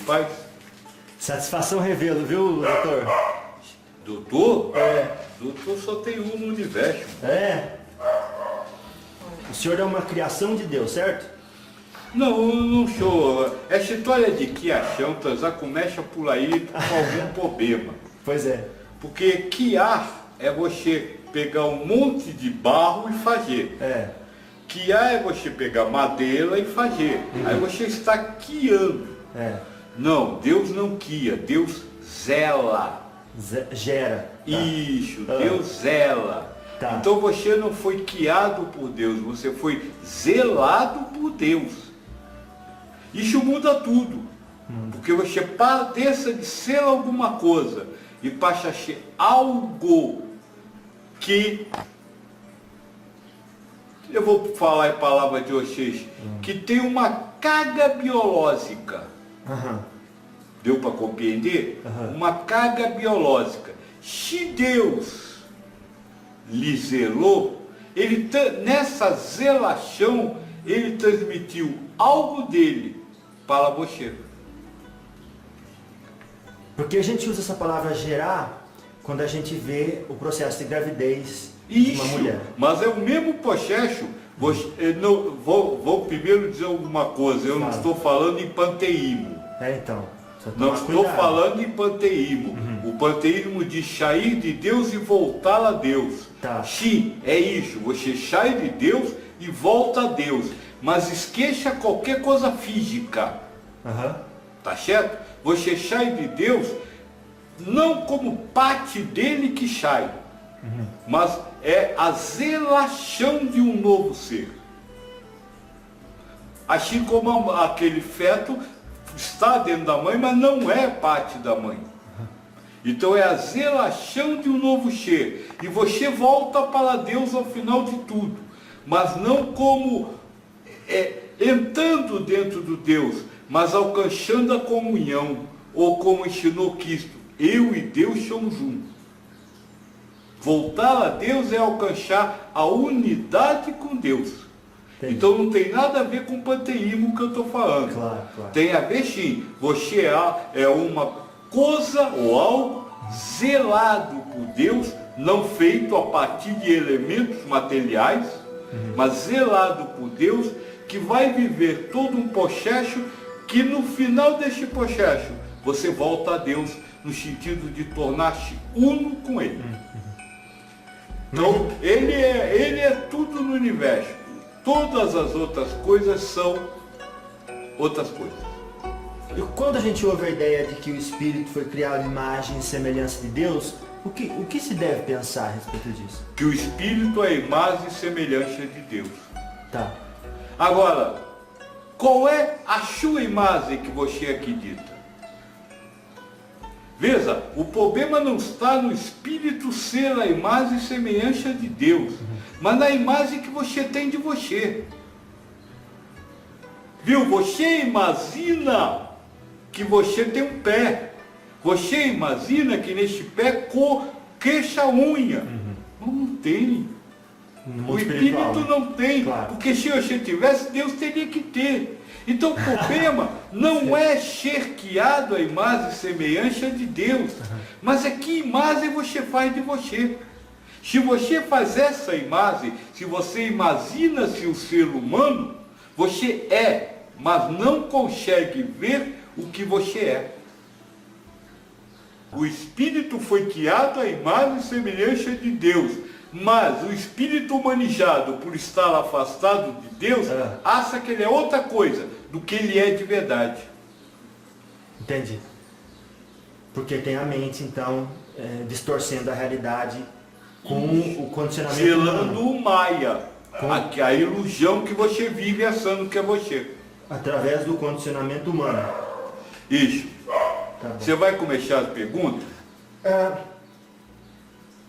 paz. Satisfação revelo, viu, doutor? Doutor? É. Doutor só tem um no universo. É. O senhor é uma criação de Deus, certo? Não sou. Essa história de quiachão, já começa por aí com algum problema. Pois é. Porque quiar é você pegar um monte de barro e fazer. É. Quiar é você pegar madeira e fazer. Aí você está quiando. É. Não, Deus não quia, Deus zela. Gera. Tá. Isso, Deus zela. Tá. Então você não foi criado por Deus, você foi zelado por Deus. Isso muda tudo. Porque você deixa de ser alguma coisa e passa a ser algo que, eu vou falar em palavras de vocês, que tem uma carga biológica. Aham. Deu para compreender? Uhum. Uma carga biológica. Se Deus lhe zelou, nessa zelação, ele transmitiu algo dele para você. Porque a gente usa essa palavra gerar quando a gente vê o processo de gravidez de uma mulher. Mas é o mesmo processo. Vou primeiro dizer alguma coisa. Eu não estou falando em panteísmo. É, então. Não estou falando em panteísmo. O panteísmo diz sair de Deus e voltar a Deus. Tá. Sim, é isso. Você sai de Deus e volta a Deus. Mas esqueça qualquer coisa física. Aham. Tá certo? Você sai de Deus não como parte dele que sai, mas é a zelação de um novo ser. Assim como aquele feto está dentro da mãe, mas não é parte da mãe. Então é a zelação de um novo ser. E você volta para Deus ao final de tudo. Mas não como entrando dentro do Deus, mas alcançando a comunhão. Ou como ensinou Cristo, eu e Deus somos um. Voltar a Deus é alcançar a unidade com Deus. Entendi. Então não tem nada a ver com o panteísmo que eu estou falando. Claro, claro. Tem a ver sim. Você é uma coisa ou algo zelado por Deus, não feito a partir de elementos materiais, mas zelado por Deus, que vai viver todo um processo que no final deste processo você volta a Deus no sentido de tornar-se uno com Ele. Então, ele é tudo no universo. Todas as outras coisas são outras coisas. E quando a gente ouve a ideia de que o Espírito foi criado à imagem e semelhança de Deus, o que se deve pensar a respeito disso? Que o Espírito é a imagem e semelhança de Deus. Tá. Agora, qual é a sua imagem que você acredita? Veja, o problema não está no Espírito ser a imagem e semelhança de Deus, mas na imagem que você tem de você. Viu? Você imagina que você tem um pé. Você imagina que neste pé cresça unha. Não tem. O Espírito não tem. Claro. Porque se você tivesse, Deus teria que ter. Então o problema não é ser criado a imagem e semelhança de Deus, mas é que imagem você faz de você. Se você faz essa imagem, se você imagina-se um ser humano, você é, mas não consegue ver o que você é. O Espírito foi criado à imagem e semelhança de Deus, mas o espírito humanizado, por estar afastado de Deus, acha que ele é outra coisa do que ele é de verdade. Entendi. Porque tem a mente, então, distorcendo a realidade com o condicionamento zelando humano. o Maia, a ilusão que você vive achando que é você. Através do condicionamento humano. Isso. Tá bom. Você vai começar as perguntas?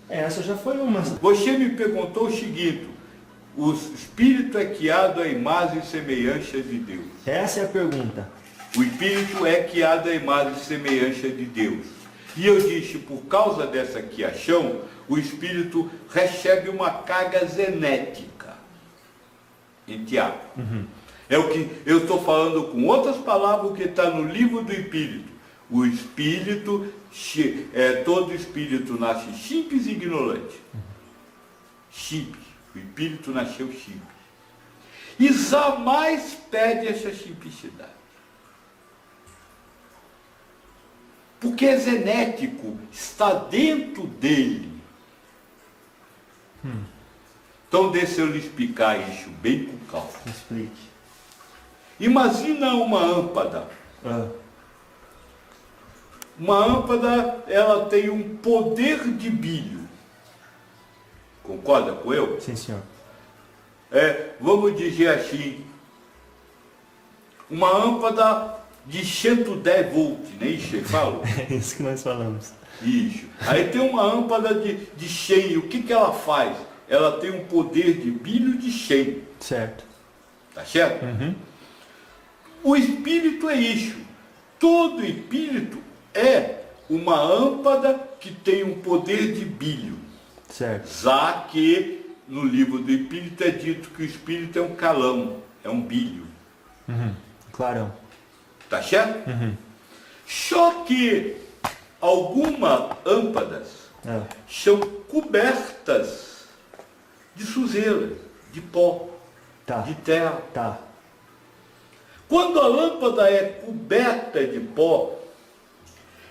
Essa já foi uma. Você me perguntou o seguinte: o Espírito é criado à imagem e semelhança de Deus. Essa é a pergunta. O Espírito é criado à imagem e semelhança de Deus. E eu disse, por causa dessa criação, o Espírito recebe uma carga genética. em Tiago. É o que eu estou falando com outras palavras, o que está no livro do Espírito. O Espírito, todo Espírito nasce simples e ignorante. Simples. O Espírito nasceu simples. E jamais perde essa simplicidade. Porque é genético, está dentro dele. Então deixa eu lhe explicar isso bem com calma. Explique. Imagina uma lâmpada. Uma lâmpada, ela tem um poder de brilho. Concorda com eu? Sim, senhor. Vamos dizer assim, uma lâmpada de 110 volts, né? Isso, eu falo? É isso que nós falamos. Isso. Aí tem uma lâmpada de 100, o que ela faz? Ela tem um poder de brilho de 100. Certo. Tá certo? O Espírito é isso. Todo Espírito é uma lâmpada que tem um poder de brilho. Certo. Já que no livro do Espírito é dito que o Espírito é um calão, é um brilho. Clarão. Tá certo? Só que algumas lâmpadas são cobertas de sujeira, de pó, Tá. de terra. Tá. Quando a lâmpada é coberta de pó,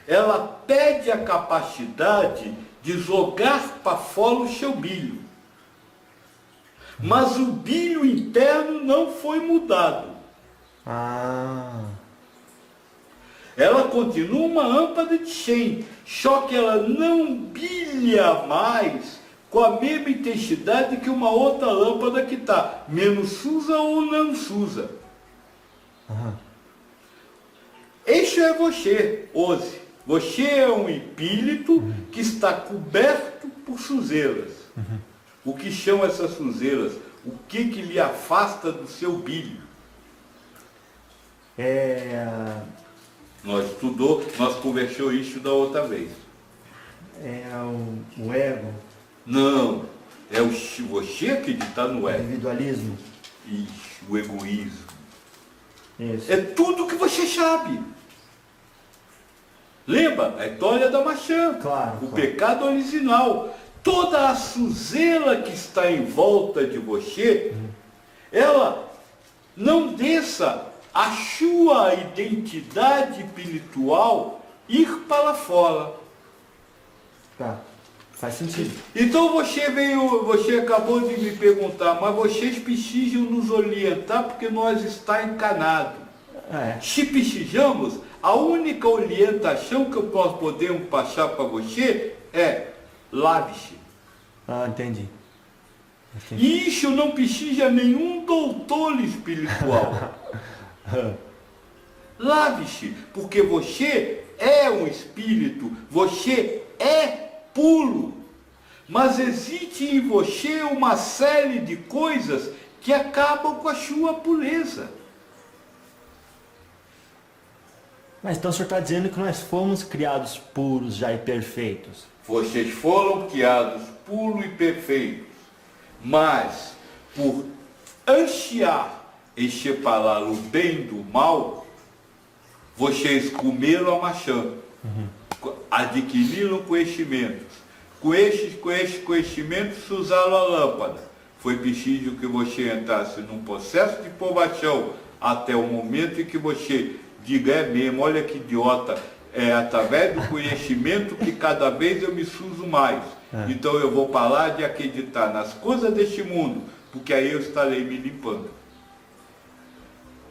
ela perde a capacidade de jogar para fora o seu brilho. Mas o brilho interno não foi mudado. Ela continua uma lâmpada de 100, só que ela não brilha mais com a mesma intensidade que uma outra lâmpada que está menos suja ou não suja. Isso é você hoje. Você é um espírito que está coberto por sujeiras. O que são essas sujeiras? O que lhe afasta do seu brilho? Nós conversamos isso da outra vez. É o ego. Não, é você acreditar no O ego. individualismo. Isso, o egoísmo. Isso. É tudo que você sabe. Lembra? A história da maçã. Claro, O claro. pecado original. Toda a sujeira que está em volta de você, ela não deixa a sua identidade espiritual ir para fora. Tá. Faz sentido. Então você acabou de me perguntar, mas vocês precisam nos orientar porque nós está encanado. Se precisamos, a única orientação que nós podemos passar para você é lave-se. Entendi. E isso não precisa nenhum doutor espiritual. Lave-se, porque você é um espírito, você é puro. Mas existe em você uma série de coisas que acabam com a sua pureza. Mas então o senhor está dizendo que nós fomos criados puros já e perfeitos. Vocês foram criados puros e perfeitos, mas por ansiar em separar o bem do mal, vocês comeram a maçã, adquiriram conhecimentos. Com esses conhecimentos usaram a lâmpada. Foi preciso que você entrasse num processo de provação até o momento em que você diga, é mesmo, olha que idiota, é através do conhecimento que cada vez eu me sujo mais. Então eu vou parar de acreditar nas coisas deste mundo, porque aí eu estarei me limpando.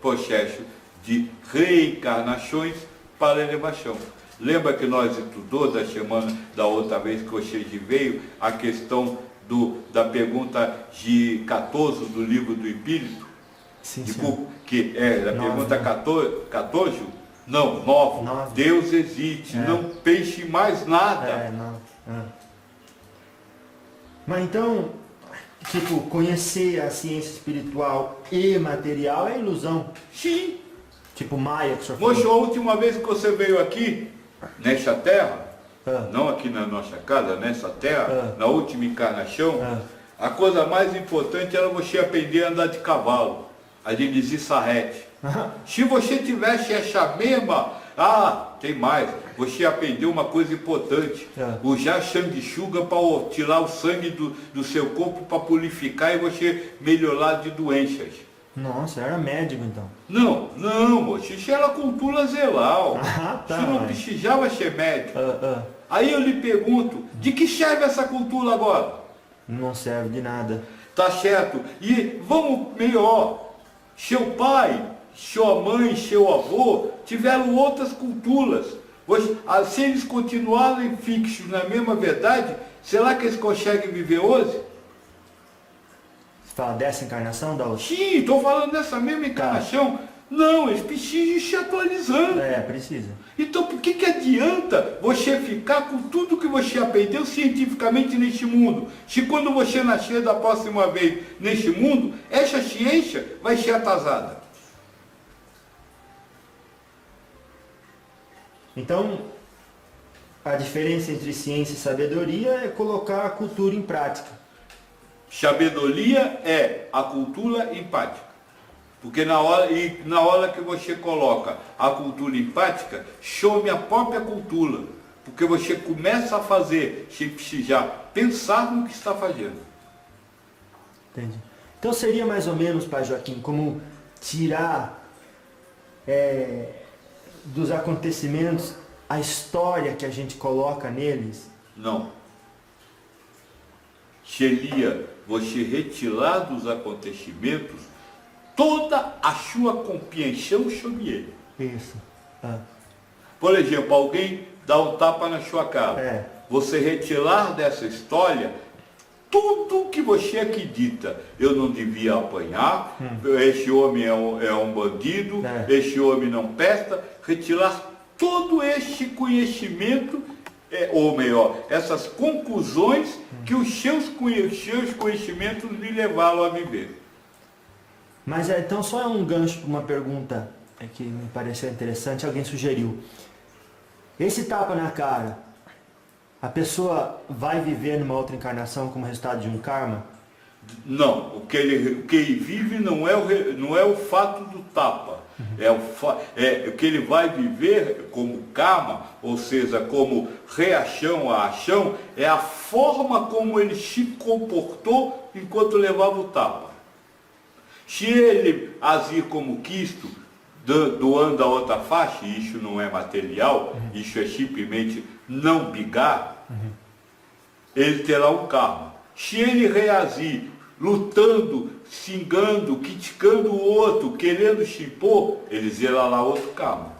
Processo de reencarnações para elevação. Lembra que nós estudamos da outra vez que você veio, a questão da pergunta de 14 do livro do Espírito? Sim, Que é a pergunta 14? Não, 9. Deus existe, não pense mais nada. Mas então, tipo, conhecer a ciência espiritual e material é ilusão. Sim. Tipo Maia que o senhor Moço, falou. a última vez que você veio aqui, nessa terra, não aqui na nossa casa, nessa terra, na última encarnação, A coisa mais importante era você aprender a andar de cavalo, a dirigir sarrete. Se você tivesse essa mesma, tem mais, você aprendeu uma coisa importante, usar sanguessuga para tirar o sangue do seu corpo para purificar e você melhorar de doenças. Nossa, era médico então. Não, moço, isso era cultura zelau. Tá, Você não precisava ser médico. Ah. Aí eu lhe pergunto, de que serve essa cultura agora? Não serve de nada. Tá certo? E vamos melhor. Seu pai, sua mãe, seu avô tiveram outras culturas. Se eles continuarem fixos na mesma verdade, será que eles conseguem viver hoje? Você fala dessa encarnação, da outra? Sim, estou falando dessa mesma encarnação. Não, eles precisam ir se atualizando. Precisa. Então por que adianta você ficar com tudo que você aprendeu cientificamente neste mundo? Se quando você nascer da próxima vez neste mundo, essa ciência vai ser atrasada. Então, a diferença entre ciência e sabedoria é colocar a cultura em prática. Sabedoria é a cultura empática. Porque na hora que você coloca a cultura empática, some a própria cultura. Porque você começa a fazer sem precisar pensar no que está fazendo. Entendi. Então seria mais ou menos, Pai Joaquim, como tirar dos acontecimentos a história que a gente coloca neles? Não. Seria você retirar dos acontecimentos toda a sua compreensão sobre ele. Isso. Por exemplo, alguém dá um tapa na sua cara. Você retirar dessa história tudo que você acredita. Eu não devia apanhar, esse homem é um bandido, esse homem não presta. Retirar todo este conhecimento, ou melhor, essas conclusões que os seus conhecimentos lhe levaram a viver. Mas então só é um gancho para uma pergunta que me pareceu interessante, alguém sugeriu. Esse tapa na cara, a pessoa vai viver numa outra encarnação como resultado de um karma? Não, o que ele vive não é o fato do tapa. O que ele vai viver como karma, ou seja, como reação à ação, é a forma como ele se comportou enquanto levava o tapa. Se ele agir como Cristo, doando a outra face, isso não é material, isso é simplesmente não brigar, ele terá um karma. Se ele reagir lutando, xingando, criticando o outro, querendo se impor, ele zerará outro karma.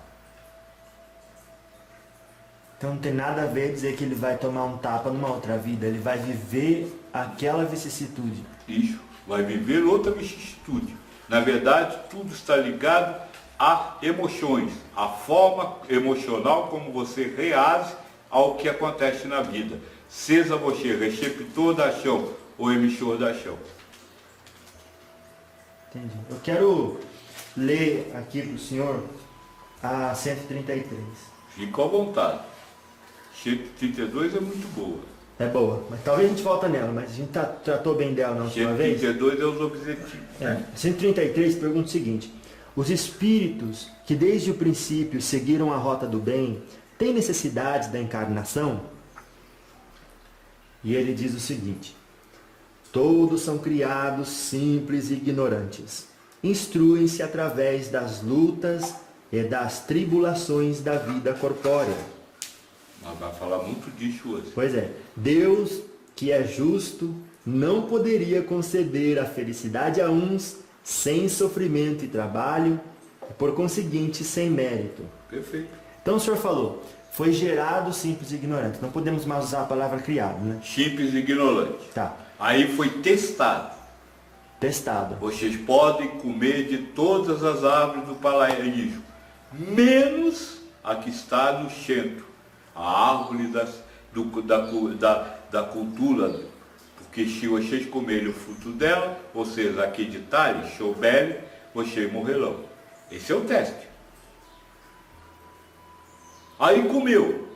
Então não tem nada a ver dizer que ele vai tomar um tapa numa outra vida, ele vai viver aquela vicissitude. Isso, vai viver outra vicissitude. Na verdade, tudo está ligado a emoções, a forma emocional como você reage ao que acontece na vida. Seja você receptor da ação ou emissor da ação. Entendi. Eu quero ler aqui para o senhor a 133. Fica à vontade. 132 é muito boa. É boa, mas talvez a gente volta nela, mas a gente tratou bem dela na última vez. 132 é os objetivos. 133 pergunta o seguinte: os espíritos que desde o princípio seguiram a rota do bem têm necessidade da encarnação? E ele diz o seguinte: todos são criados simples e ignorantes. Instruem-se através das lutas e das tribulações da vida corpórea. Nós vamos falar muito disso hoje. Pois é, Deus, que é justo, não poderia conceder a felicidade a uns sem sofrimento e trabalho, e por conseguinte sem mérito. Perfeito. Então o senhor falou, foi gerado simples e ignorante. Não podemos mais usar a palavra criado, né? Simples e ignorante. Tá. Aí foi testado. Testado. Vocês podem comer de todas as árvores do paraíso, menos a que está no centro, a árvore da cultura. Porque se vocês comerem o fruto dela, ou seja, acreditarem, souberem, vocês morrerão. Esse é o teste. Aí comeu.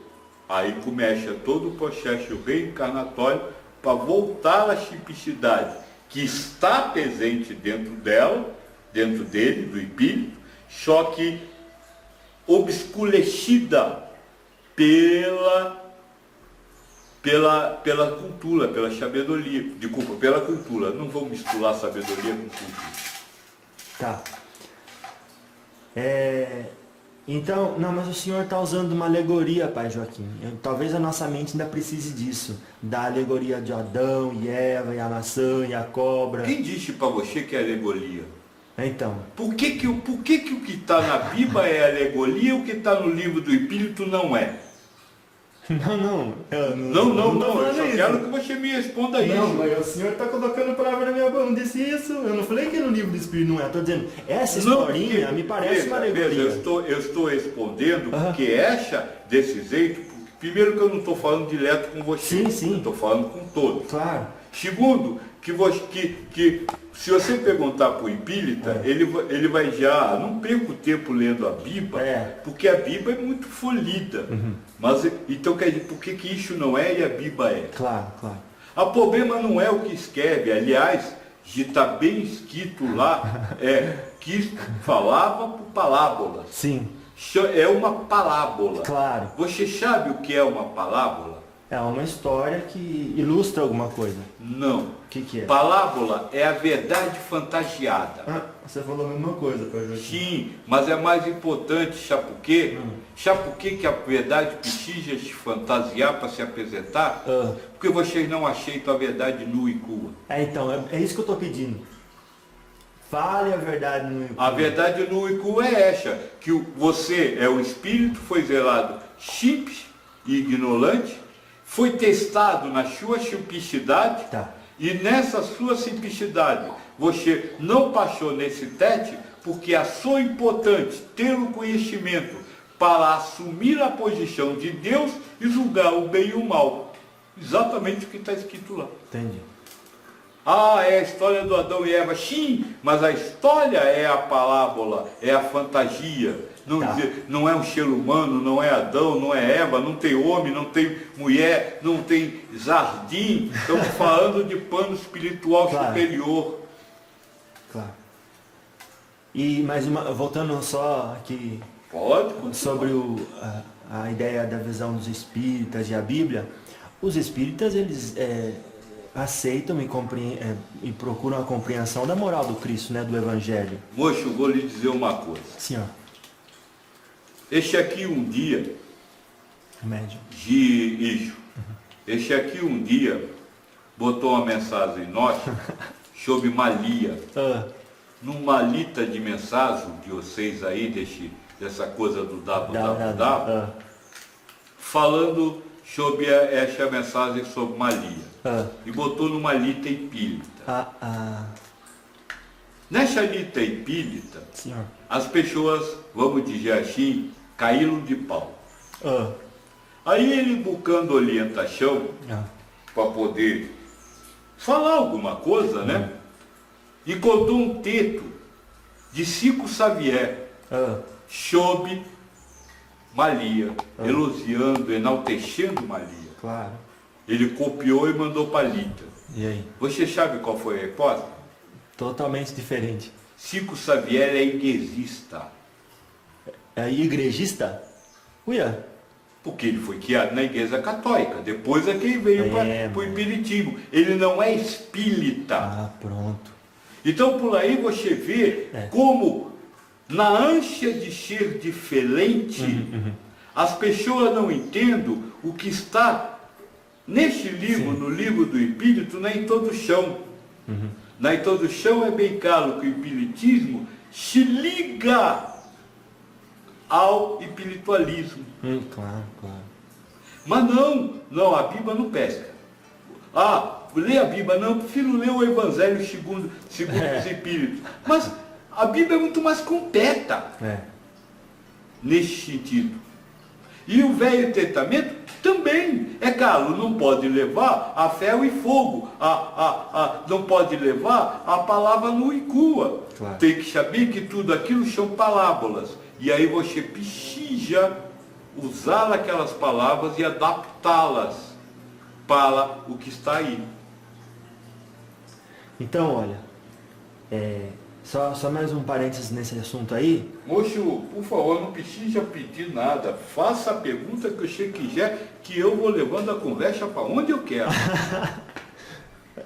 Aí começa todo o processo reencarnatório para voltar à simplicidade que está presente dentro dela, dentro dele, do espírito, só que obscurecida pela cultura, pela sabedoria. Desculpa, pela cultura. Não vou misturar sabedoria com cultura. Tá. Então, não, mas o senhor está usando uma alegoria, pai Joaquim. Talvez a nossa mente ainda precise disso. Da alegoria de Adão e Eva, e a maçã, e a cobra. Quem disse para você que é alegoria? Então. Por que que o que está na Bíblia é alegoria e o que está no livro do Espírito não é? Não. Eu só quero que você me responda isso. Não, mas o senhor está colocando palavra na minha boca, não disse isso. Eu não falei que no livro do Espírito não é. Estou dizendo, essa historinha me parece uma alegoria. Eu estou respondendo porque essa, desse jeito, primeiro que eu não estou falando direto com você. Sim. Eu estou falando com todos. Claro. Segundo, que se você perguntar para o espírita, ele vai já, não perca o tempo lendo a Bíblia, porque a Bíblia é muito folhida. Mas, então quer dizer, por que isso não é e a Bíblia é? Claro. O problema não é o que escreve, aliás, está bem escrito lá, que falava por parábolas. Sim. É uma parábola. Claro. Você sabe o que é uma parábola? É uma história que ilustra alguma coisa. Não. O que é? Parábola é a verdade fantasiada. Você falou a mesma coisa, pai Joaquim. Sim, mas é mais importante, sabe por quê? Sabe por quê que a verdade precisa se fantasiar para se apresentar? Porque vocês não aceitam a verdade nua e crua. Então, é isso que eu estou pedindo. Fale a verdade nua e crua. A verdade nua e crua é essa, que você é o espírito, foi zelado simples e ignorante, foi testado na sua simplicidade, e nessa sua simplicidade você não passou nesse teste porque achou importante ter o conhecimento para assumir a posição de Deus e julgar o bem e o mal. Exatamente o que está escrito lá. Entendi. É a história do Adão e Eva. Sim, mas a história é a parábola, é a fantasia. Não é um ser humano, não é Adão, não é Eva, não tem homem, não tem mulher, não tem jardim. Estamos falando de plano espiritual superior. Claro. Mas voltando só aqui sobre a ideia da visão dos espíritas e a Bíblia, os espíritas eles aceitam e procuram a compreensão da moral do Cristo, né, do Evangelho. Moço, eu vou lhe dizer uma coisa. Senhor. Este aqui um dia, médium. Este aqui um dia botou uma mensagem nossa sobre Malia. Numa lista de mensagem de vocês aí, dessa coisa do www, falando sobre essa mensagem sobre Malia. E botou numa lista espírita. Nessa lista espírita, Senhor, as pessoas, vamos dizer assim, caíram de pau. Aí ele buscando orientação para poder falar alguma coisa, né? Encontrou um texto de Chico Xavier sobre Malia, elogiando, enaltecendo Malia. Claro. Ele copiou e mandou para Lita. E aí? Você sabe qual foi a resposta? Totalmente diferente. Chico Xavier é igrejista. É igrejista? Uia. Porque ele foi criado na igreja católica. Depois é que ele veio para o espiritismo. Ele não é espírita. Pronto. Então por aí você vê como na ânsia de ser diferente, as pessoas não entendem o que está neste livro, no livro do Espírito, na introdução. Na introdução é bem claro que o espiritismo se liga ao espiritualismo. Claro. Mas não, a Bíblia não pesca. Lê a Bíblia, não, prefiro ler o Evangelho segundo os Espíritos. Mas a Bíblia é muito mais completa nesse sentido. E o Velho Testamento também, é claro, não pode levar a ferro e fogo, não pode levar a palavra nua e crua. Claro. Tem que saber que tudo aquilo são parábolas. E aí você precisa usar aquelas palavras e adaptá-las para o que está aí. Então, olha, só mais um parênteses nesse assunto aí. Moço, por favor, não precisa pedir nada. Faça a pergunta que você quiser, que eu vou levando a conversa para onde eu quero.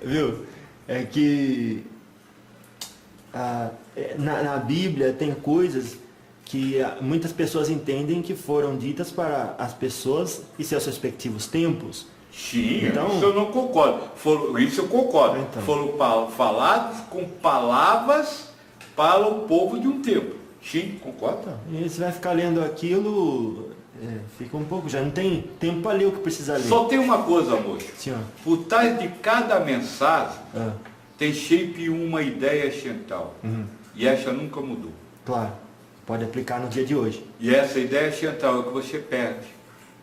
Viu? É que na Bíblia tem coisas que muitas pessoas entendem que foram ditas para as pessoas e seus respectivos tempos. Sim, Então, isso eu não concordo. Isso eu concordo. Então. Foram falados com palavras para o povo de um tempo. Sim, concordo. Então, e você vai ficar lendo aquilo, fica um pouco, já não tem tempo para ler o que precisa ler. Só tem uma coisa, moço. Senhor. Por trás de cada mensagem Ah, tem sempre uma ideia central. E essa nunca mudou. claro, pode aplicar no dia de hoje. E essa ideia central é o que você perde.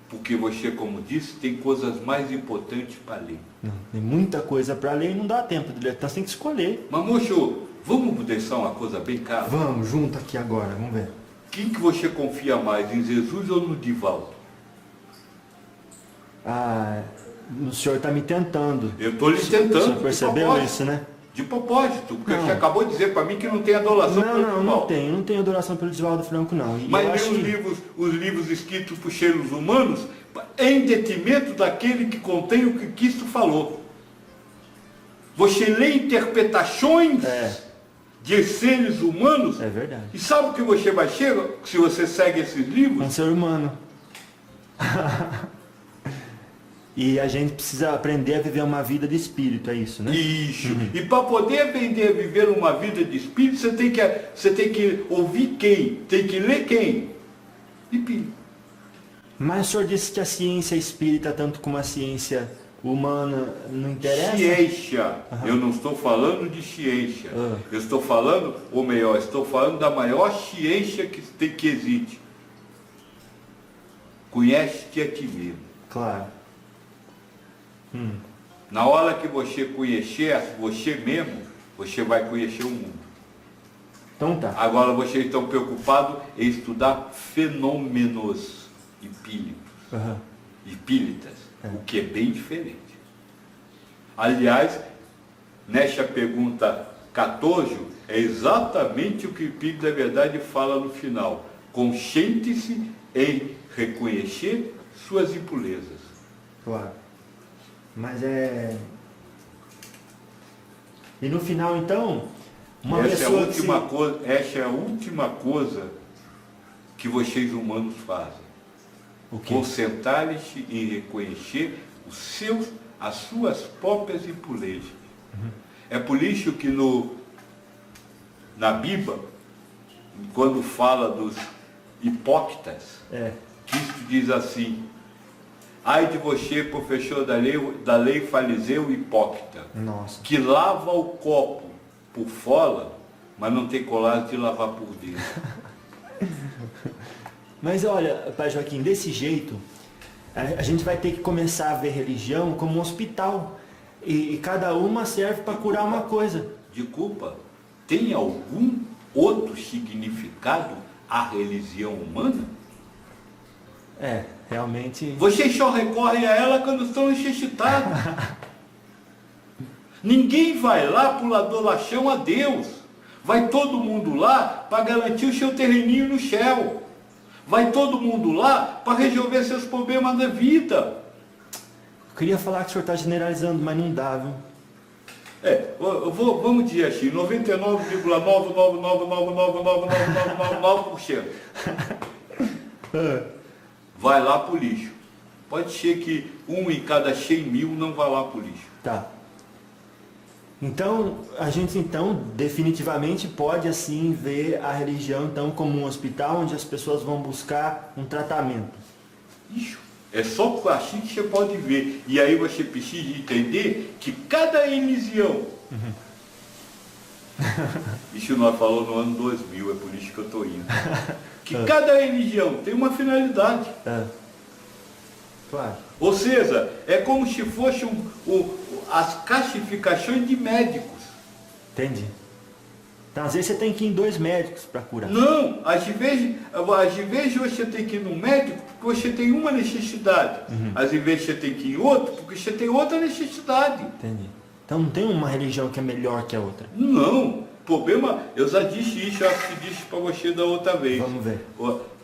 Porque você, como disse, tem coisas mais importantes para ler. Não, tem muita coisa para ler e não dá tempo de ler, então você tem que escolher. Mas, moço, vamos deixar uma coisa bem clara. Vamos, junto aqui agora, vamos ver. Quem que você confia mais, em Jesus ou no Divaldo? O senhor está me tentando. Eu estou lhe O tentando. senhor de percebeu propósito. isso, né? De propósito, porque Não. você acabou de dizer para mim que não tem adoração pelo Não Divaldo. tenho adoração pelo Divaldo Franco, não. E eu Mas acho lê os livros escritos por seres humanos em detrimento daquele que contém o que Cristo falou. Você lê interpretações de seres humanos. É verdade. E sabe o que você vai chegar se você segue esses livros? Um ser humano. E a gente precisa aprender a viver uma vida de espírito, é isso, né? Isso. E para poder aprender a viver uma vida de espírito, você tem que ouvir quem? Tem que ler quem? Espírito. Mas o senhor disse que a ciência espírita, tanto como a ciência humana, não interessa? Ciência. Eu não estou falando de ciência. Eu estou falando, ou melhor, estou falando da maior ciência que existe. Conhece-te a ti mesmo. Claro. Na hora que você conhecer você mesmo, você vai conhecer o mundo. Então tá. Agora vocês estão preocupados em estudar fenômenos espíritas, o que é bem diferente. Aliás, nesta pergunta 14, é exatamente o que o Espírito da Verdade fala no final. Consciente-se em reconhecer suas impurezas. Claro. Mas E no final, então, uma Essa pessoa é a última coisa que vocês humanos fazem. O quê? Concentrar-se em reconhecer as suas próprias impurezas. É por isso que na Bíblia, quando fala dos hipócritas, Cristo diz assim: ai de você, professor da lei fariseu hipócrita, Nossa. que lava o copo por fora, mas não tem coragem de lavar por dentro. Mas olha, Pai Joaquim, desse jeito, a gente vai ter que começar a ver religião como um hospital. E cada uma serve para curar uma coisa. Desculpa, tem algum outro significado a religião humana? Realmente. Vocês só recorrem a ela quando estão necessitados. Ninguém vai lá por adoração a Deus. Vai todo mundo lá para garantir o seu terreninho no céu. Vai todo mundo lá para resolver seus problemas da vida. Eu queria falar que o senhor está generalizando, mas não dá, viu? Vamos dizer assim, 99,999999999% vai lá para o lixo. Pode ser que 1 em cada 100 mil não vá lá para o lixo. Tá. Então, a gente definitivamente pode assim ver a religião então como um hospital onde as pessoas vão buscar um tratamento. Isso. É só assim que você pode ver. E aí você precisa entender que cada religião, isso nós falamos no ano 2000, é por isso que eu estou indo, que cada religião tem uma finalidade. Claro. Ou seja, é como se fosse as classificações de médicos. Entendi. Então, às vezes você tem que ir em 2 médicos para curar. Não, às vezes você tem que ir no médico porque você tem uma necessidade. Às vezes você tem que ir em outro porque você tem outra necessidade. Entendi. Então não tem uma religião que é melhor que a outra. Não. O problema, eu já disse isso, eu acho que disse para você da outra vez. Vamos ver.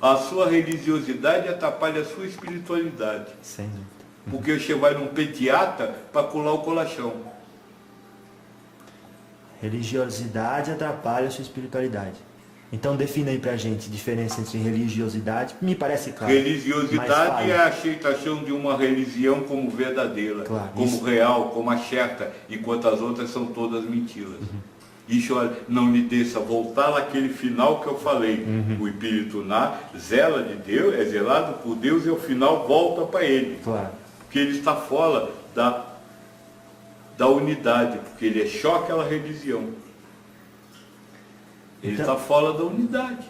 A sua religiosidade atrapalha a sua espiritualidade. Sem dúvida. Porque você vai num pediatra para colar o colachão. Religiosidade atrapalha a sua espiritualidade. Então defina aí pra gente a diferença entre religiosidade, me parece claro. Religiosidade é a aceitação de uma religião como verdadeira, claro, como isso. real, como a certa, enquanto as outras são todas mentiras. Isso não lhe deixa voltar naquele final que eu falei. O espírito zela de Deus, é zelado por Deus e ao final volta para ele. Claro. Porque ele está fora da unidade, porque ele é só aquela religião. Ele está fora da unidade.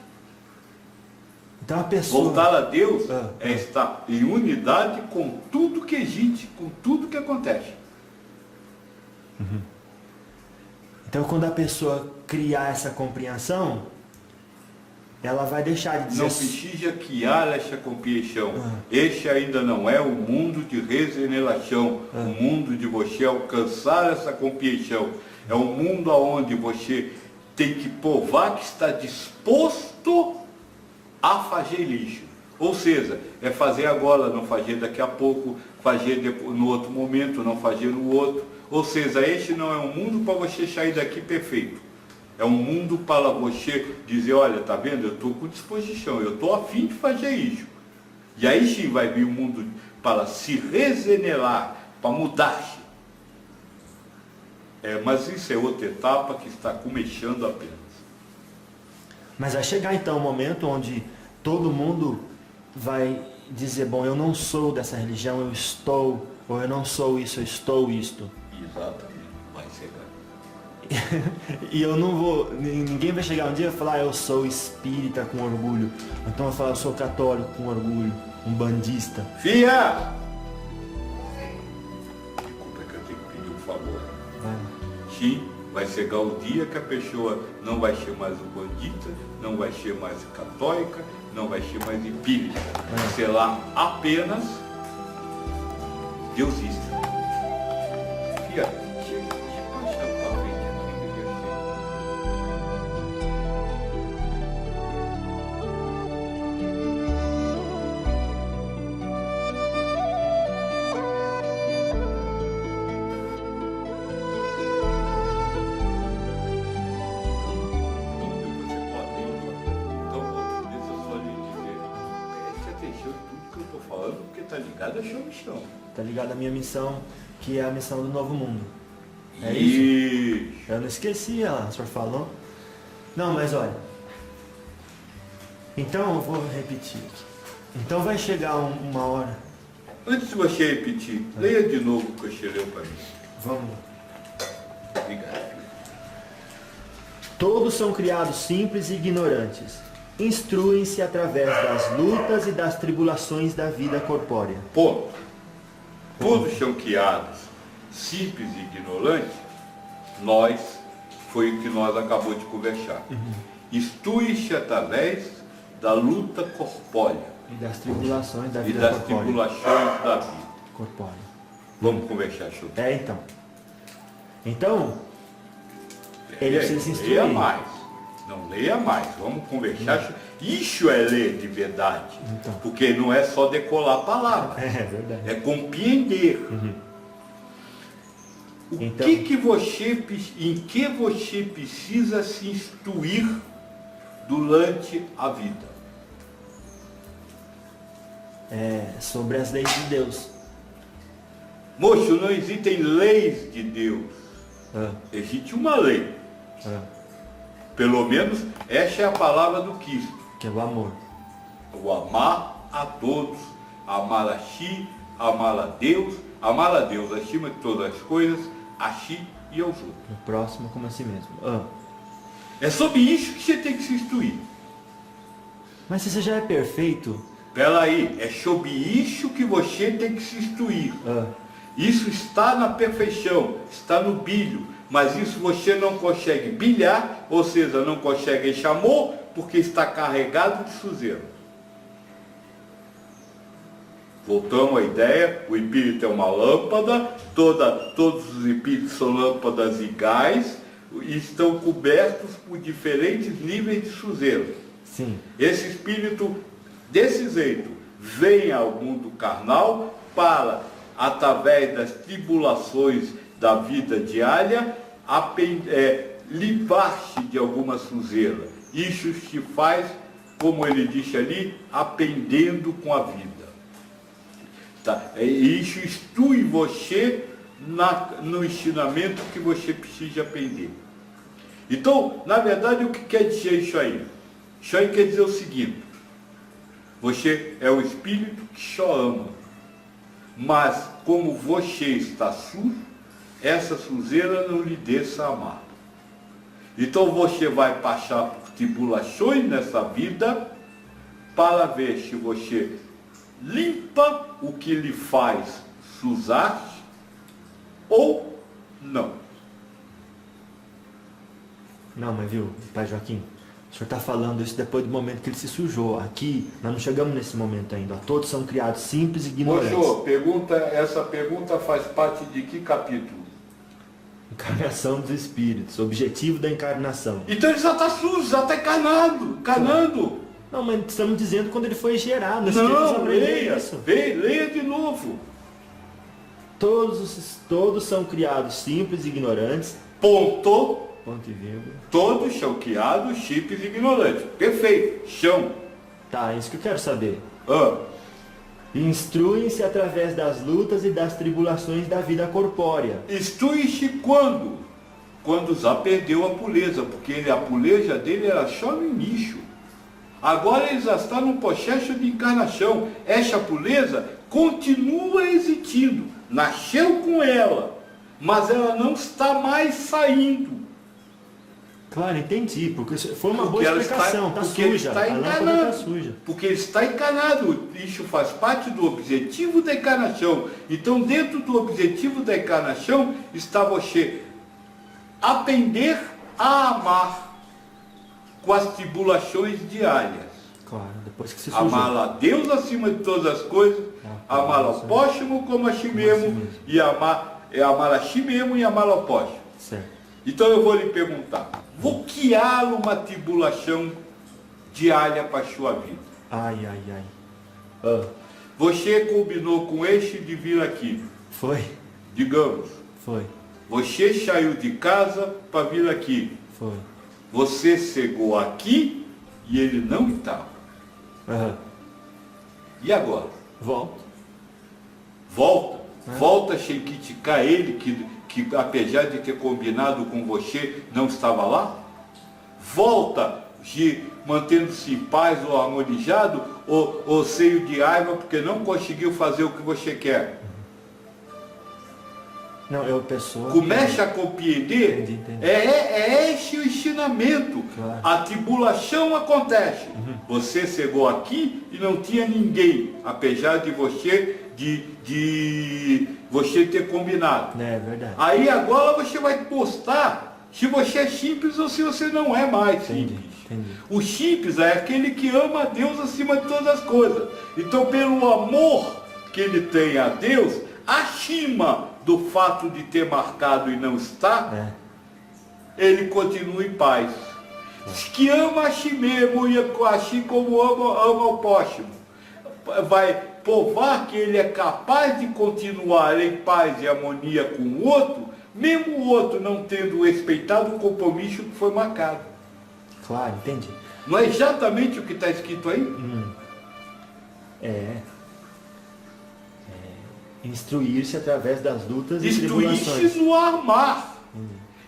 Então a pessoa... Voltar a Deus é estar em unidade com tudo que existe, com tudo que acontece. Então quando a pessoa criar essa compreensão, ela vai deixar de dizer... Não precisa criar essa compreensão. Este ainda não é o mundo de regeneração, o mundo de você alcançar essa compreensão. É um mundo onde você tem que provar que está disposto a fazer lixo. Ou seja, é fazer agora, não fazer daqui a pouco, fazer no outro momento, não fazer no outro. Ou seja, este não é um mundo para você sair daqui perfeito. É um mundo para você dizer, olha, tá vendo? Eu estou com disposição, eu estou a fim de fazer isso. E aí sim vai vir o mundo para se regenerar, para mudar-se. Mas isso é outra etapa que está começando apenas. Mas vai chegar então um momento onde todo mundo vai dizer, bom, eu não sou dessa religião, eu estou, ou eu não sou isso, eu estou isto. Exatamente, vai chegar. E eu não vou, ninguém vai chegar um dia e falar, eu sou espírita com orgulho. Então eu falo, eu sou católico com orgulho, um bandista. Fia! Desculpa que eu tenho que pedir um favor. Sim, vai chegar o dia que a pessoa não vai ser mais um bandita, não vai ser mais católica, não vai ser mais espírita. Será apenas deusista. Fia, passa pra frente aqui, está ligado à sua missão. Está ligado à minha missão, que é a missão do novo mundo. É isso? Isso? Eu não esqueci, o senhor falou. Não, mas olha. Então eu vou repetir aqui. Então vai chegar uma hora. Antes de você repetir, leia de novo o que você leu para mim. Vamos. Obrigado. Todos são criados simples e ignorantes. Instruem-se através das lutas e das tribulações da vida corpórea. Ponto. Todos são criados simples e ignorantes. Foi o que nós acabamos de conversar. Instrui-se através da luta corpórea. E das tribulações da vida e das corpórea. tribulações da vida. Corpórea. Vamos conversar sobre isso. Então, ele precisa se instruir. Leia mais. Não leia mais. Vamos conversar. Isso é ler de verdade. Então. Porque não é só decolar a palavra. É verdade. É compreender. Em que você precisa se instruir durante a vida? Sobre as leis de Deus. Moço, não existem leis de Deus. Existe uma lei. Pelo menos essa é a palavra do Cristo. Que é o amor. O amar a todos, amar a si, amar a Deus acima de todas as coisas, a si e aos outros. O próximo como a si mesmo. É sobre isso que você tem que se instruir. Mas se você já é perfeito... Peraí, é sobre isso que você tem que se instruir. Isso está na perfeição, está no brilho, mas isso você não consegue brilhar, ou seja, não consegue esse amor, porque está carregado de sujeira. Voltamos à ideia, o espírito é uma lâmpada, todos os espíritos são lâmpadas iguais e estão cobertos por diferentes níveis de suzela. Sim. Esse espírito, desse jeito, vem ao mundo carnal para, através das tribulações da vida diária, livrar-se de alguma suzela. Isso se faz, como ele disse ali, aprendendo com a vida. Tá? Isso instrui você no ensinamento que você precisa aprender. Então, na verdade, o que quer dizer isso aí? Isso aí quer dizer o seguinte: você é o espírito que só ama, mas como você está sujo, essa sujeira não lhe deixa amar. Então você vai passar por tribulações nessa vida para ver se você limpa o que lhe faz sujar ou não. Não, mas viu, Pai Joaquim, o senhor está falando isso depois do momento que ele se sujou. Aqui, nós não chegamos nesse momento ainda. Todos são criados simples e ignorantes. Moço, essa pergunta faz parte de que capítulo? Encarnação dos espíritos, objetivo da encarnação. Então ele já está sujo, já está encarnando. Não, mas estamos dizendo quando ele foi gerado. Não, leia de novo. Todos são criados simples e ignorantes. Ponto e vírgula. Todos são criados simples e ignorantes. Perfeito. Chão. Tá, é isso que eu quero saber. Ah. Instruem-se através das lutas e das tribulações da vida corpórea. Instrui-se quando? Quando já perdeu a pureza, porque a pureza dele era só no início. Agora ele já está no processo de encarnação. Essa pureza continua existindo. Nasceu com ela, mas ela não está mais saindo. Claro, entendi, porque foi uma boa explicação, está suja, a lâmpada está suja. Porque ele está encarnado, isso faz parte do objetivo da encarnação. Então, dentro do objetivo da encarnação, está você aprender a amar com as tribulações diárias. Claro, depois que se sujou. Amar a Deus acima de todas as coisas, amar ao próximo como a si mesmo, e amar a si mesmo e amar ao próximo. Certo. Então eu vou lhe perguntar, vou criar uma tribulação diária para a sua vida. Ai. Você combinou com este de vir aqui. Foi. Digamos. Foi. Você saiu de casa para vir aqui. Foi. Você chegou aqui e ele não estava. E agora? Volta. Volta sem criticar ele, que apesar de ter combinado com você, não estava lá? Volta mantendo-se em paz ou harmonizado, ou cheio de raiva porque não conseguiu fazer o que você quer? Não, pessoa. Comece a compreender. Entendi. É esse o ensinamento. Claro. A tribulação acontece. Você chegou aqui e não tinha ninguém, apesar de você você ter combinado. É verdade. Aí agora você vai postar se você é simples ou se você não é mais simples. Entendi. O simples é aquele que ama a Deus acima de todas as coisas. Então, pelo amor que ele tem a Deus, acima do fato de ter marcado e não estar, ele continua em paz. Que ama a si mesmo e assim como ama o próximo. Vai provar que ele é capaz de continuar em paz e harmonia com o outro, mesmo o outro não tendo respeitado o compromisso que foi marcado. Claro, entendi. Não é exatamente o que está escrito aí? Instruir-se através das lutas e tribulações. Instruir-se no amar.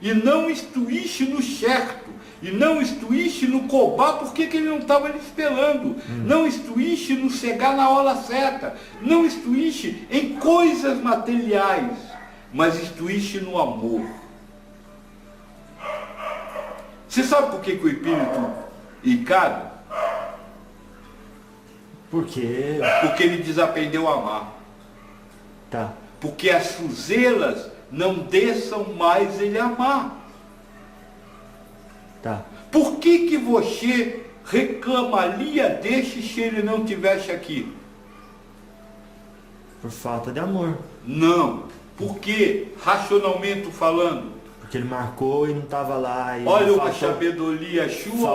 E não instruir-se no certo. E não instruir-se no cobrar porque que ele não estava lhe esperando. Não instruir-se no chegar na hora certa. Não instruir-se em coisas materiais. Mas instruir-se no amor. Você sabe por que o espírito encarna? Por quê? Porque ele desaprendeu a amar. Tá. Porque as suzelas não deixam mais ele amar. Tá. Por que você reclamaria desse se ele não tivesse aqui? Por falta de amor. Não. Por quê? Racionalmente falando. Porque ele marcou e não estava lá. E Olha uma faltou... sabedoria sua,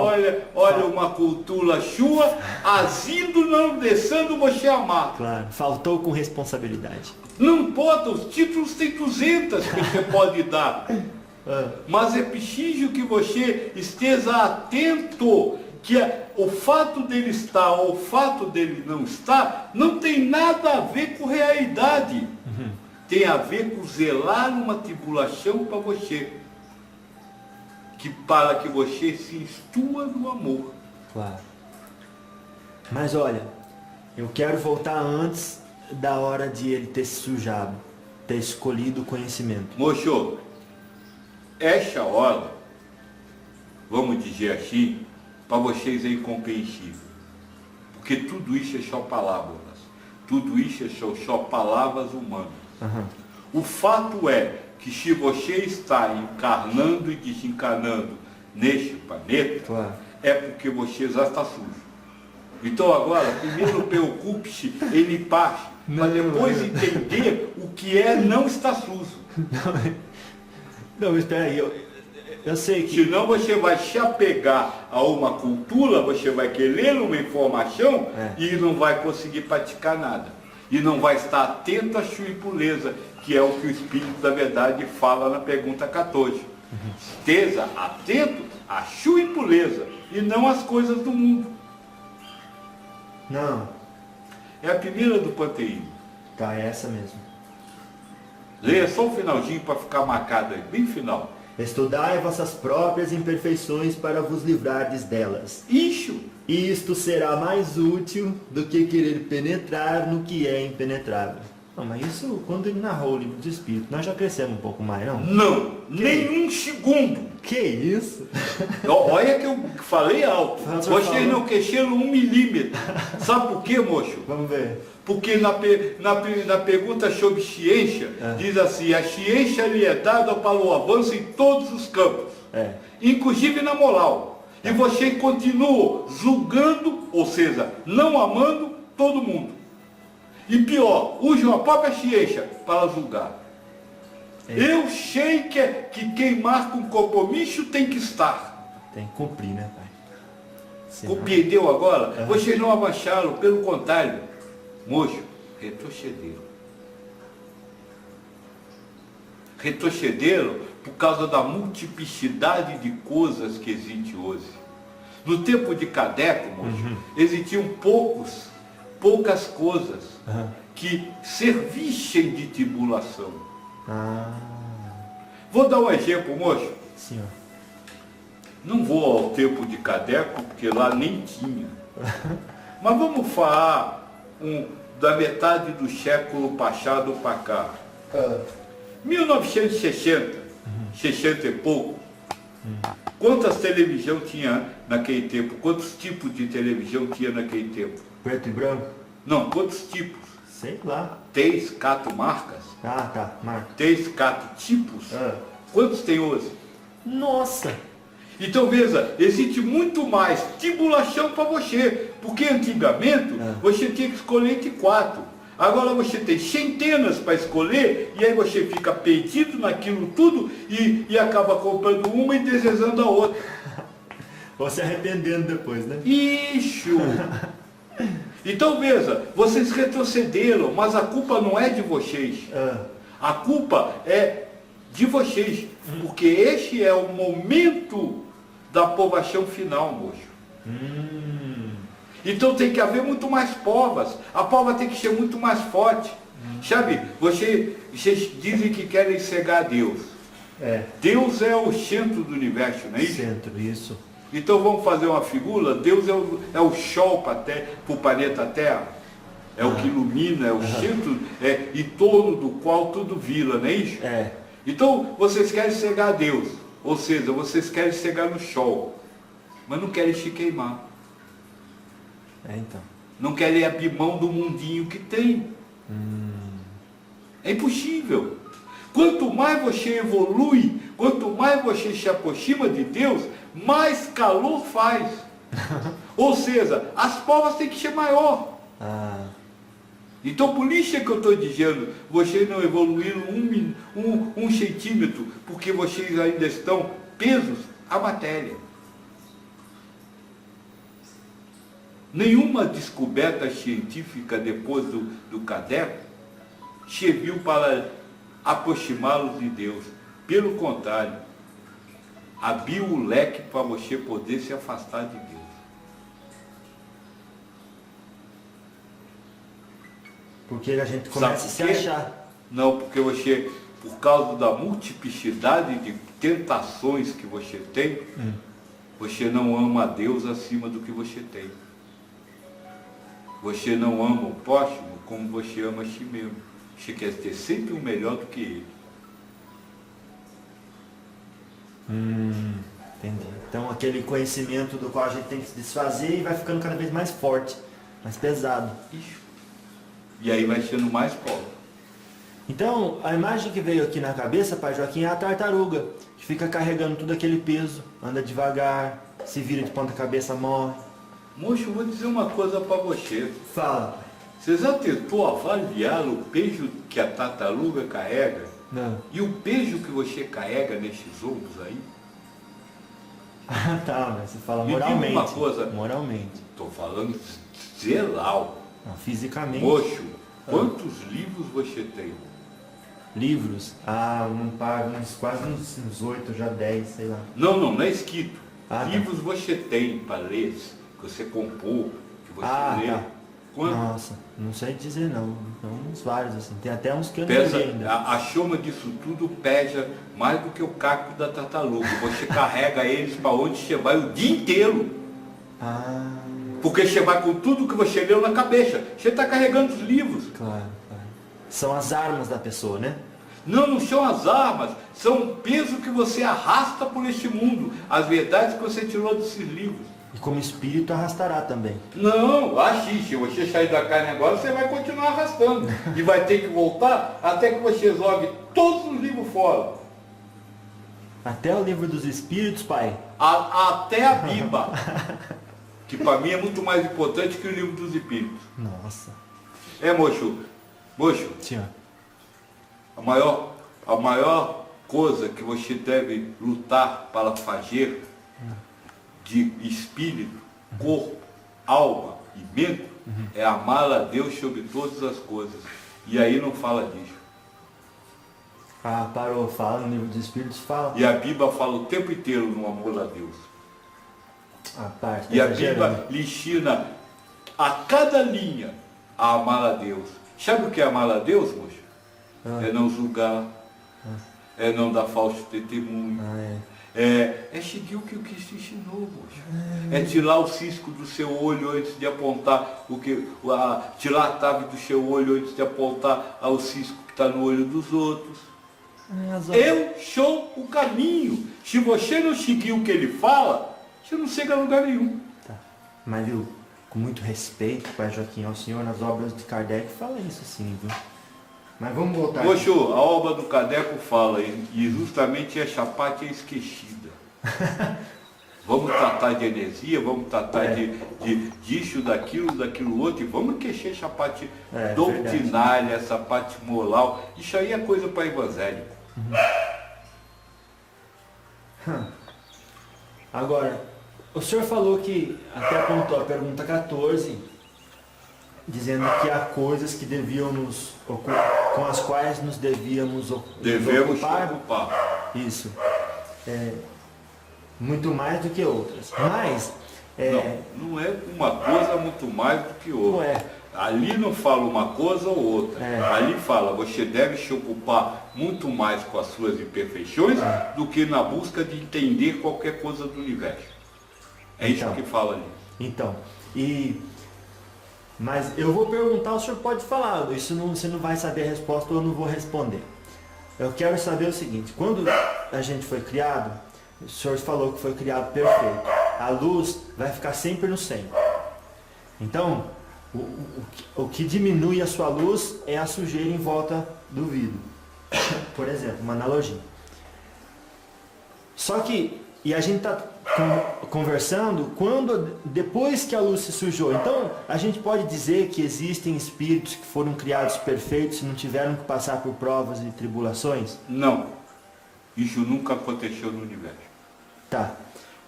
olha uma cultura sua, azindo não descendo você amar. Claro, faltou com responsabilidade. Não importa, os títulos tem 200 que você pode dar. Mas é preciso que você esteja atento que o fato dele estar ou o fato dele não estar não tem nada a ver com realidade. Tem a ver com zelar uma tribulação para você. Para que você se instrua no amor. Claro. Mas olha, eu quero voltar antes da hora de ele ter se sujado, ter escolhido o conhecimento. Moço, esta hora, vamos dizer assim, para vocês é incompreensível. Porque tudo isso é só palavras. Tudo isso é só palavras humanas. O fato é que se você está encarnando e desencarnando neste planeta, Claro. é porque você já está sujo. Então agora, primeiro preocupe-se em limpar, para depois entender o que é não estar sujo. Não, mas espera aí, eu sei que... Senão você vai se apegar a uma cultura, você vai querer uma informação e não vai conseguir praticar nada. E não vai estar atento à sua impureza, que é o que o Espírito da Verdade fala na pergunta 14. Esteja atento à sua impureza e não às coisas do mundo. Não, É a primeira do Panteísmo. tá, é essa mesmo. Leia só o finalzinho para ficar marcado aí, bem final. Estudai vossas próprias imperfeições para vos livrardes delas. Isso. Isto será mais útil do que querer penetrar no que é impenetrável. Não, mas isso quando ele narrou o livro do Espírito, nós já crescemos um pouco mais, não? Não, nem um segundo. Que isso? Olha que eu falei alto. Fala, Vocês fala. não cresceram 1 milímetro. Sabe por quê, moço? Vamos ver. Porque na pergunta sobre ciência, diz assim, a ciência lhe é dada para o avanço em todos os campos, inclusive na moral. E você continua julgando, ou seja, não amando todo mundo. E pior, usa a própria ciência para julgar. Eu sei que quem marca um compromisso tem que estar. Tem que cumprir, né, pai? Senão... Compreendeu agora? Vocês não abaixaram, pelo contrário. Moço, retrocederam. Retrocederam por causa da multiplicidade de coisas que existe hoje. No tempo de Kardec, moço, existiam poucas coisas que servissem de tribulação. Vou dar um exemplo, moço. Senhor. Não vou ao tempo de Kardec, porque lá nem tinha. Mas vamos falar da metade do século passado para cá. 1960, 60 e pouco. Quantas televisão tinha naquele tempo? Quantos tipos de televisão tinha naquele tempo? Preto e branco? Não, quantos tipos? Sei lá. 3, 4 marcas? Ah, tá, marca. 3, 4 tipos? Quantos tem hoje? Nossa! Então veja, existe muito mais tribulação para você, porque antigamente você tinha que escolher entre 4. Agora você tem centenas para escolher e aí você fica perdido naquilo tudo e acaba comprando uma e desejando a outra. Ou se arrependendo depois, né? Isso! Então veja, vocês retrocederam, mas a culpa não é de vocês. A culpa é de vocês, porque este é o momento da aprovação final, moço. Então tem que haver muito mais provas. A prova tem que ser muito mais forte. Sabe, vocês dizem que querem cegar a Deus. Deus é o centro do universo, não é isso? Centro, isso. Então vamos fazer uma figura. Deus é o sol para o planeta Terra. É o que ilumina, é o centro, em torno do qual tudo vira, não é isso? Então vocês querem cegar a Deus. Ou seja, vocês querem cegar no sol. Mas não querem se queimar. Então. Não querem abrir mão do mundinho que tem. É impossível. Quanto mais você evolui, quanto mais você se aproxima de Deus, mais calor faz. Ou seja, as provas têm que ser maior. Então por isso é que eu estou dizendo, vocês não evoluíram um centímetro, porque vocês ainda estão presos à matéria. Nenhuma descoberta científica depois do Kardec serviu para aproximá-los de Deus. Pelo contrário, abriu o leque para você poder se afastar de Deus. Porque a gente começa a se achar. Não, porque você, por causa da multiplicidade de tentações que você tem, você não ama a Deus acima do que você tem. Você não ama o próximo como você ama a si mesmo. Você quer ter sempre o melhor do que ele. Entendi. Então aquele conhecimento do qual a gente tem que se desfazer e vai ficando cada vez mais forte, mais pesado. Isso. E aí vai sendo mais pobre. Então, a imagem que veio aqui na cabeça, Pai Joaquim, é a tartaruga, que fica carregando todo aquele peso, anda devagar, se vira de ponta cabeça, morre. Moço, eu vou dizer uma coisa para você. Fala, pai. Você já tentou avaliar o peso que a tartaruga carrega? Não. E o peso que você carrega nesses ombros aí? Ah, tá, mas você fala Me diga moralmente. uma coisa. Moralmente. Estou falando geral. Não, fisicamente. Moço, quantos livros você tem? Livros? Ah, quase uns 8, já 10, sei lá. Não é escrito. Ah, Livros você tem para ler, que você compôs, que você lê. Tá. Quantos? Nossa, não sei dizer não. Uns vários, assim. Tem até uns que eu não Pesa, li ainda. a chama disso tudo pesa mais do que o caco da tartaruga. Você carrega eles para onde você vai o dia inteiro. Ah, Porque você vai com tudo que você leu na cabeça. Você está carregando os livros. claro. São as armas da pessoa, né? Não são as armas, são o peso que você arrasta por este mundo. As verdades que você tirou desses livros. E como espírito arrastará também. Não, se você sair da carne agora, você vai continuar arrastando. E vai ter que voltar até que você jogue todos os livros fora. Até o livro dos espíritos, pai. Até a Bíblia. Que para mim é muito mais importante que o livro dos espíritos. Nossa. Moço, Senhor. a maior coisa que você deve lutar para fazer de espírito, corpo, alma e mente é amar a Deus sobre todas as coisas. E aí não fala disso. Ah, parou, fala no livro dos espíritos, fala. E a Bíblia fala o tempo inteiro no amor a Deus. Ah, pai, E a Bíblia lhe ensina a cada linha a amar a Deus. Sabe o que é amar a Deus, moço? É não julgar, é não dar falso testemunho, é seguir o que o Cristo ensinou, moço. É tirar o cisco do seu olho antes de apontar tirar a trave do seu olho antes de apontar ao cisco que está no olho dos outros. Eu sou o caminho. Se você não seguir o que ele fala, você não chega a lugar nenhum. Tá. Mas viu, com muito respeito, pai Joaquim, ao senhor, nas obras de Kardec, fala isso sim, viu? Mas vamos voltar. Poxa, a obra do Kardec fala, e justamente essa parte é esquecida. Vamos tratar de energia, vamos tratar disso, daquilo outro, e vamos esquecer essa parte doutrinária, verdade. Essa parte moral. Isso aí é coisa para evangélico. Agora, o senhor falou que, até apontou a pergunta 14, dizendo que há coisas que com as quais nos devemos ocupar. Isso. Muito mais do que outras. Mas... Não é uma coisa muito mais do que outra. Não é. Ali não fala uma coisa ou outra. Ali fala, você deve se ocupar muito mais com as suas imperfeições do que na busca de entender qualquer coisa do universo. Isso que fala ali. Então, mas eu vou perguntar, o senhor pode falar, você não vai saber a resposta ou eu não vou responder. Eu quero saber o seguinte, quando a gente foi criado, o senhor falou que foi criado perfeito. A luz vai ficar sempre no centro. Então, o que diminui a sua luz é a sujeira em volta do vidro. Por exemplo, uma analogia. Só que, e a gente está conversando depois que a luz se sujou. Então, a gente pode dizer que existem espíritos que foram criados perfeitos e não tiveram que passar por provas e tribulações? Não. Isso nunca aconteceu no universo. Tá.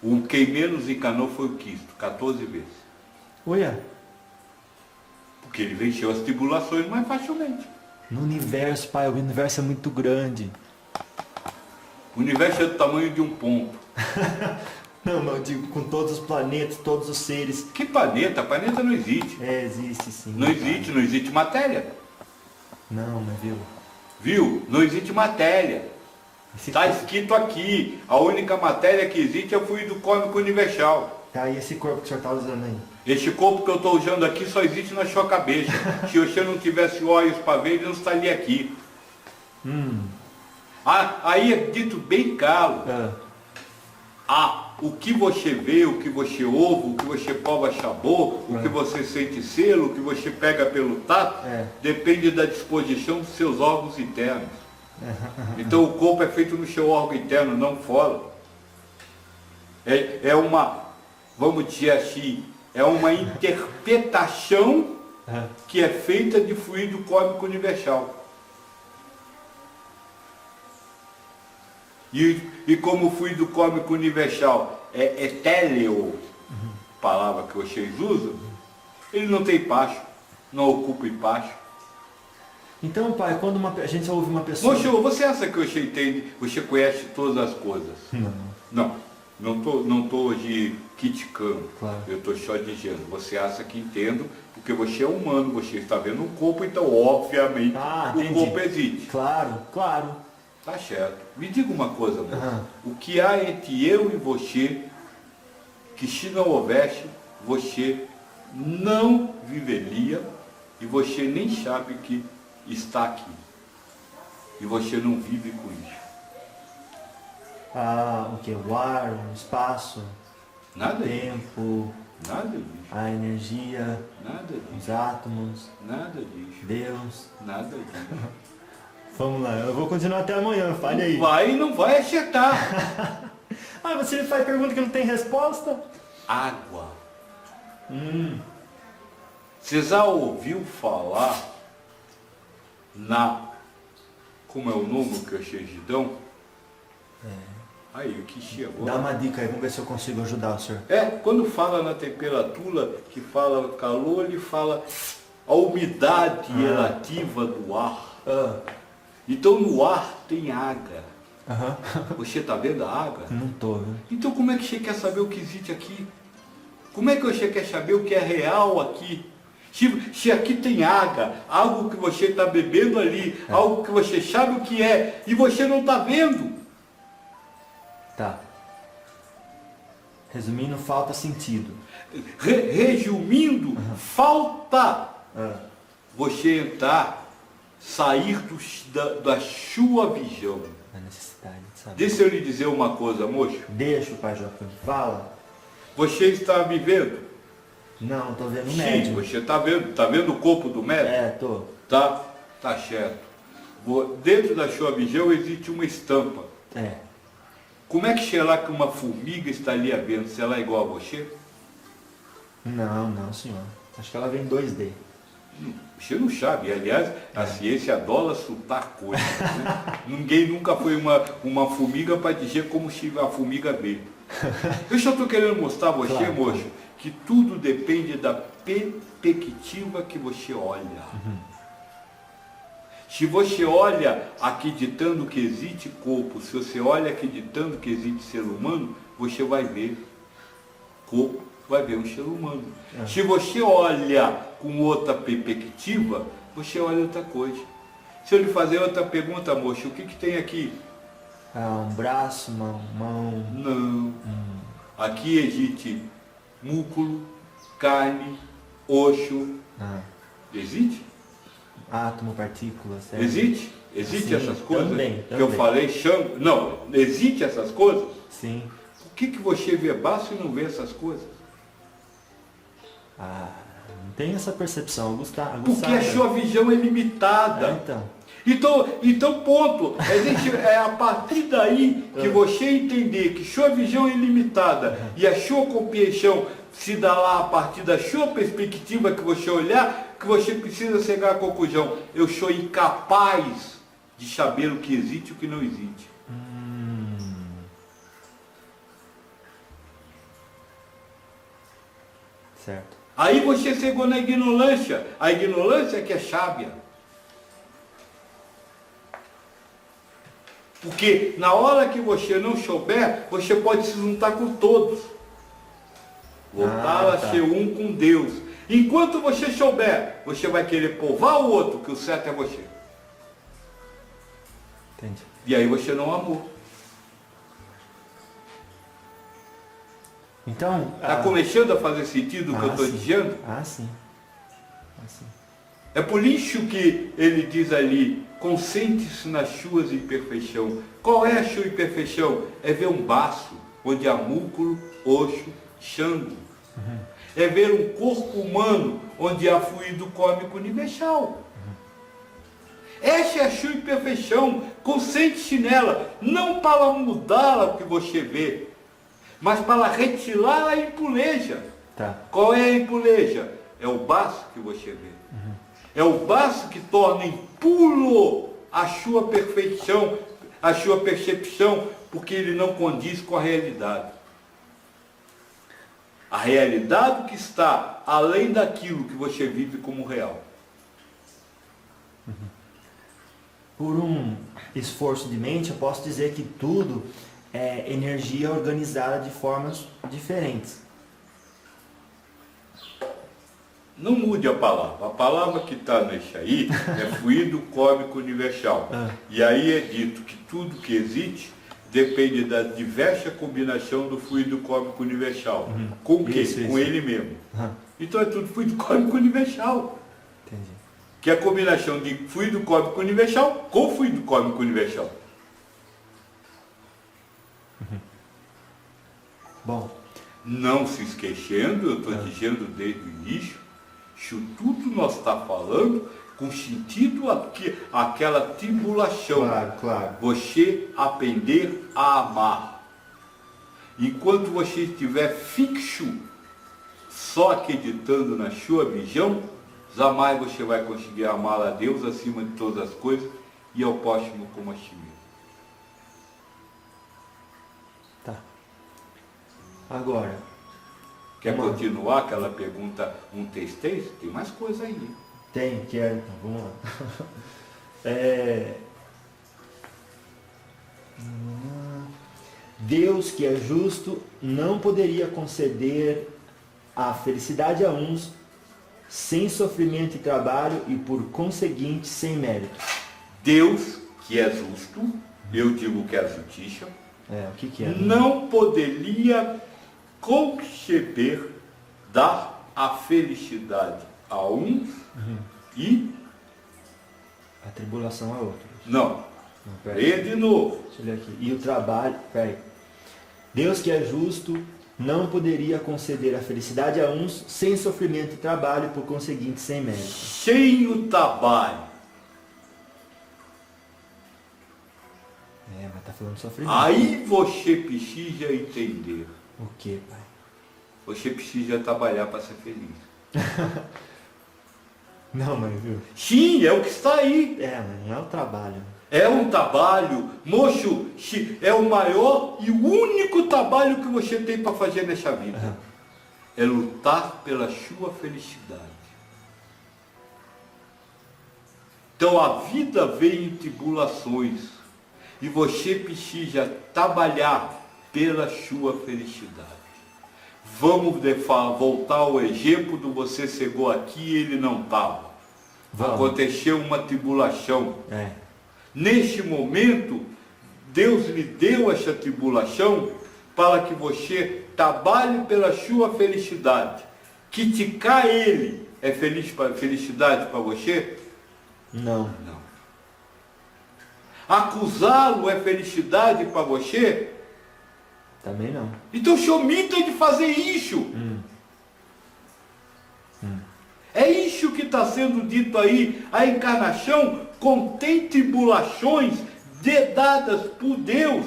O quem menos encanou foi o Cristo, 14 vezes. Olha, Porque ele venceu as tribulações mais facilmente. no universo, pai, o universo é muito grande. O universo é do tamanho de um ponto. Não, mas eu digo com todos os planetas, todos os seres. Que planeta? Planeta não existe. Existe sim. Não existe matéria. Não, mas viu? Viu? Não existe matéria. Está escrito aqui, a única matéria que existe é o fluido cósmico universal. Tá, e esse corpo que o senhor está usando aí? Este corpo que eu estou usando aqui só existe na sua cabeça. Se você não tivesse olhos para ver, ele não estaria aqui. Aí é dito bem claro. O que você vê, o que você ouve, o que você prova sabor, o que você sente selo, o que você pega pelo tato, depende da disposição dos seus órgãos internos. Então o corpo é feito no seu órgão interno, não fora. É uma, vamos dizer assim, é uma interpretação que é feita de fluido cósmico universal. E como o fluido cósmico universal é etéreo, palavra que vocês usam, ele não tem espaço, não ocupa espaço. Então, pai, quando a gente ouve uma pessoa... Mocho, você acha que você entende, você conhece todas as coisas? Não estou hoje criticando, Claro. eu estou só dizendo, você acha que entendo, porque você é humano, você está vendo o corpo, então obviamente o corpo existe. Claro, claro. Tá certo. Me diga uma coisa, moço. O que há entre eu e você, que se não houvesse, você não viveria e você nem sabe que está aqui. E você não vive com isso. O que? O ar, o espaço, Nada o tempo, Nada disso. a energia, Nada os disso. átomos, Nada disso. Deus. Nada disso. Vamos lá, eu vou continuar até amanhã, fale aí. Vai e não vai acertar. Você me faz pergunta que não tem resposta? Água. Você já ouviu falar como é o nome que vocês dão? Aí, o que chegou. Dá uma dica aí, vamos ver se eu consigo ajudar o senhor. Quando fala na temperatura, que fala calor, ele fala a umidade relativa do ar. Então no ar tem água. Você está vendo a água? Não tô, viu? Então como é que você quer saber o que existe aqui? Como é que você quer saber o que é real aqui? Se aqui tem água, algo que você está bebendo ali, algo que você sabe o que é, e você não está vendo. Tá. Resumindo, falta sentido. Resumindo, falta você entrar, sair da sua visão. A necessidade de saber. Deixa eu lhe dizer uma coisa, moço. Deixa o pai Joaquim. Fala. Você está me vendo? Não, tô vendo o Sim, médium. você está vendo o corpo do médico? Tô. Tá certo. Dentro da sua visão existe uma estampa. Como é que será que uma formiga estaria vendo? Se ela é igual a você? Não, senhor. Acho que ela vem em 2D. Você não sabe. Aliás, a ciência adora soltar coisas. Né? Ninguém nunca foi uma formiga para dizer como se a formiga vê. Eu só estou querendo mostrar a você, Claro. moço, que tudo depende da perspectiva que você olha. Se você olha acreditando que existe corpo, se você olha acreditando que existe ser humano, você vai ver corpo, vai ver um ser humano. Se você olha com outra perspectiva, você olha outra coisa. Se eu lhe fazer outra pergunta, moço, o que tem aqui? Um braço, uma mão. Não. Aqui existe músculo, carne, osso. Existe? Átomo, partícula, certo? Existe? Existe Sim, essas coisas também. que eu falei? Não, existe essas coisas? Sim. Por que você vê baixo e não vê essas coisas? Não tem essa percepção, Gustavo. Porque a sua visão é limitada. Então. Então ponto. É a partir daí que você entender que sua visão é ilimitada e a sua compreensão se dá lá a partir da sua perspectiva que você olhar, que você precisa chegar à conclusão. Eu sou incapaz de saber o que existe e o que não existe. Certo. Aí você chegou na ignorância. A ignorância que é sábia. Porque na hora que você não souber, você pode se juntar com todos. Voltar a ser um com Deus. Enquanto você souber, você vai querer povoar o outro, que o certo é você. Entendi. E aí você não amou. Então... Está começando a fazer sentido o que eu estou dizendo? Sim. É por isso que ele diz ali, consente-se nas suas imperfeições. Qual é a sua imperfeição? É ver um baço onde há músculo, osso, sangue. É ver um corpo humano onde há fluido cósmico universal. Essa é a sua imperfeição. Consente-se nela, não para mudá-la o que você vê, mas para retirar a impureza. Tá. Qual é a impureza? É o baço que você vê. É o baço que torna impuro a sua perfeição, a sua percepção, porque ele não condiz com a realidade. A realidade que está além daquilo que você vive como real. Por um esforço de mente, eu posso dizer que tudo é energia organizada de formas diferentes. Não mude a palavra. A palavra que está nesse aí é fluido cósmico universal. E aí é dito que tudo que existe depende da diversa combinação do fluido cósmico universal. Com o quê? Com ele mesmo. Então é tudo fluido cósmico universal. Entendi. Que é a combinação de fluido cósmico universal com fluido cósmico universal. Bom. Não se esquecendo, eu estou dizendo desde o início, isso tudo nós está falando com sentido aquela tribulação. Claro. Você aprender a amar. Enquanto você estiver fixo, só acreditando na sua visão, jamais você vai conseguir amar a Deus acima de todas as coisas e ao próximo como a si mesmo. Tá. Agora. Quer continuar aquela pergunta 133? Tem mais coisa aí. Quero. Então, vamos lá. Deus, que é justo, não poderia conceder a felicidade a uns sem sofrimento e trabalho e, por conseguinte, sem mérito. Deus, que é justo, eu digo que é a justiça, o que é? Não poderia conceber dar a felicidade a uns e... a tribulação a outros. Não. Lê de novo. Deixa eu ler aqui. E o trabalho... Deus, que é justo, não poderia conceder a felicidade a uns sem sofrimento e trabalho, por conseguinte, sem mérito. Sem o trabalho. Mas está falando de sofrimento. Aí você precisa entender. O que, pai? Você precisa trabalhar para ser feliz. Não, mas viu? Sim, é o que está aí. Mas não é o trabalho. É um trabalho, moço, é o maior e o único trabalho que você tem para fazer nessa vida. É lutar pela sua felicidade. Então a vida vem em tribulações e você precisa trabalhar pela sua felicidade. Vamos voltar ao exemplo do você chegou aqui e ele não estava. Aconteceu uma tribulação. Neste momento, Deus lhe deu essa tribulação para que você trabalhe pela sua felicidade. Criticar ele é felicidade para você? Não. Acusá-lo é felicidade para você? Também não. Então o senhor omita de fazer isso. É isso que está está sendo dito aí, a encarnação contém tribulações dadas por Deus,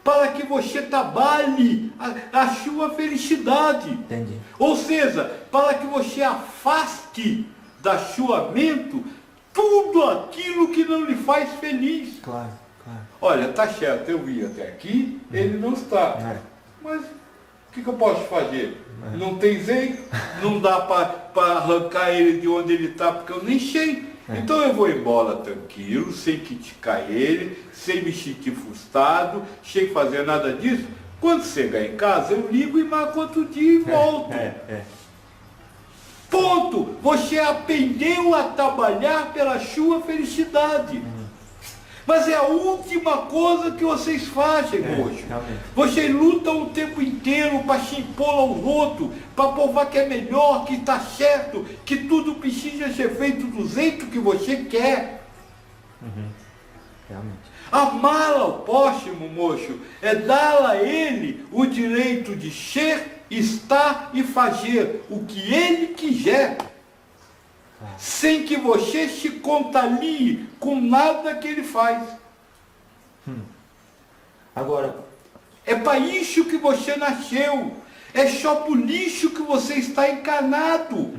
para que você trabalhe a sua felicidade. Entendi. Ou seja, para que você afaste da sua mente tudo aquilo que não lhe faz feliz. Claro, claro. Olha, tá certo, eu vi até aqui, ele não está. É. Mas o que eu posso fazer? Não tem jeito, não dá para arrancar ele de onde ele está, porque eu nem sei. Então eu vou embora tranquilo, sem criticar ele, sem me sentir frustrado, sem fazer nada disso. Quando chegar em casa, eu ligo e marco outro dia e volto. Ponto! Você aprendeu a trabalhar pela sua felicidade. Mas é a última coisa que vocês fazem hoje. Vocês lutam o tempo inteiro para se impor aos outros, para provar que é melhor, que está certo, que tudo precisa ser feito do jeito que você quer. Realmente. Amar ao próximo, moço, é dar a ele o direito de ser, estar e fazer o que ele quiser, sem que você se contalie com nada que ele faz. Agora, é para isso que você nasceu, é só por isso que você está encarnado.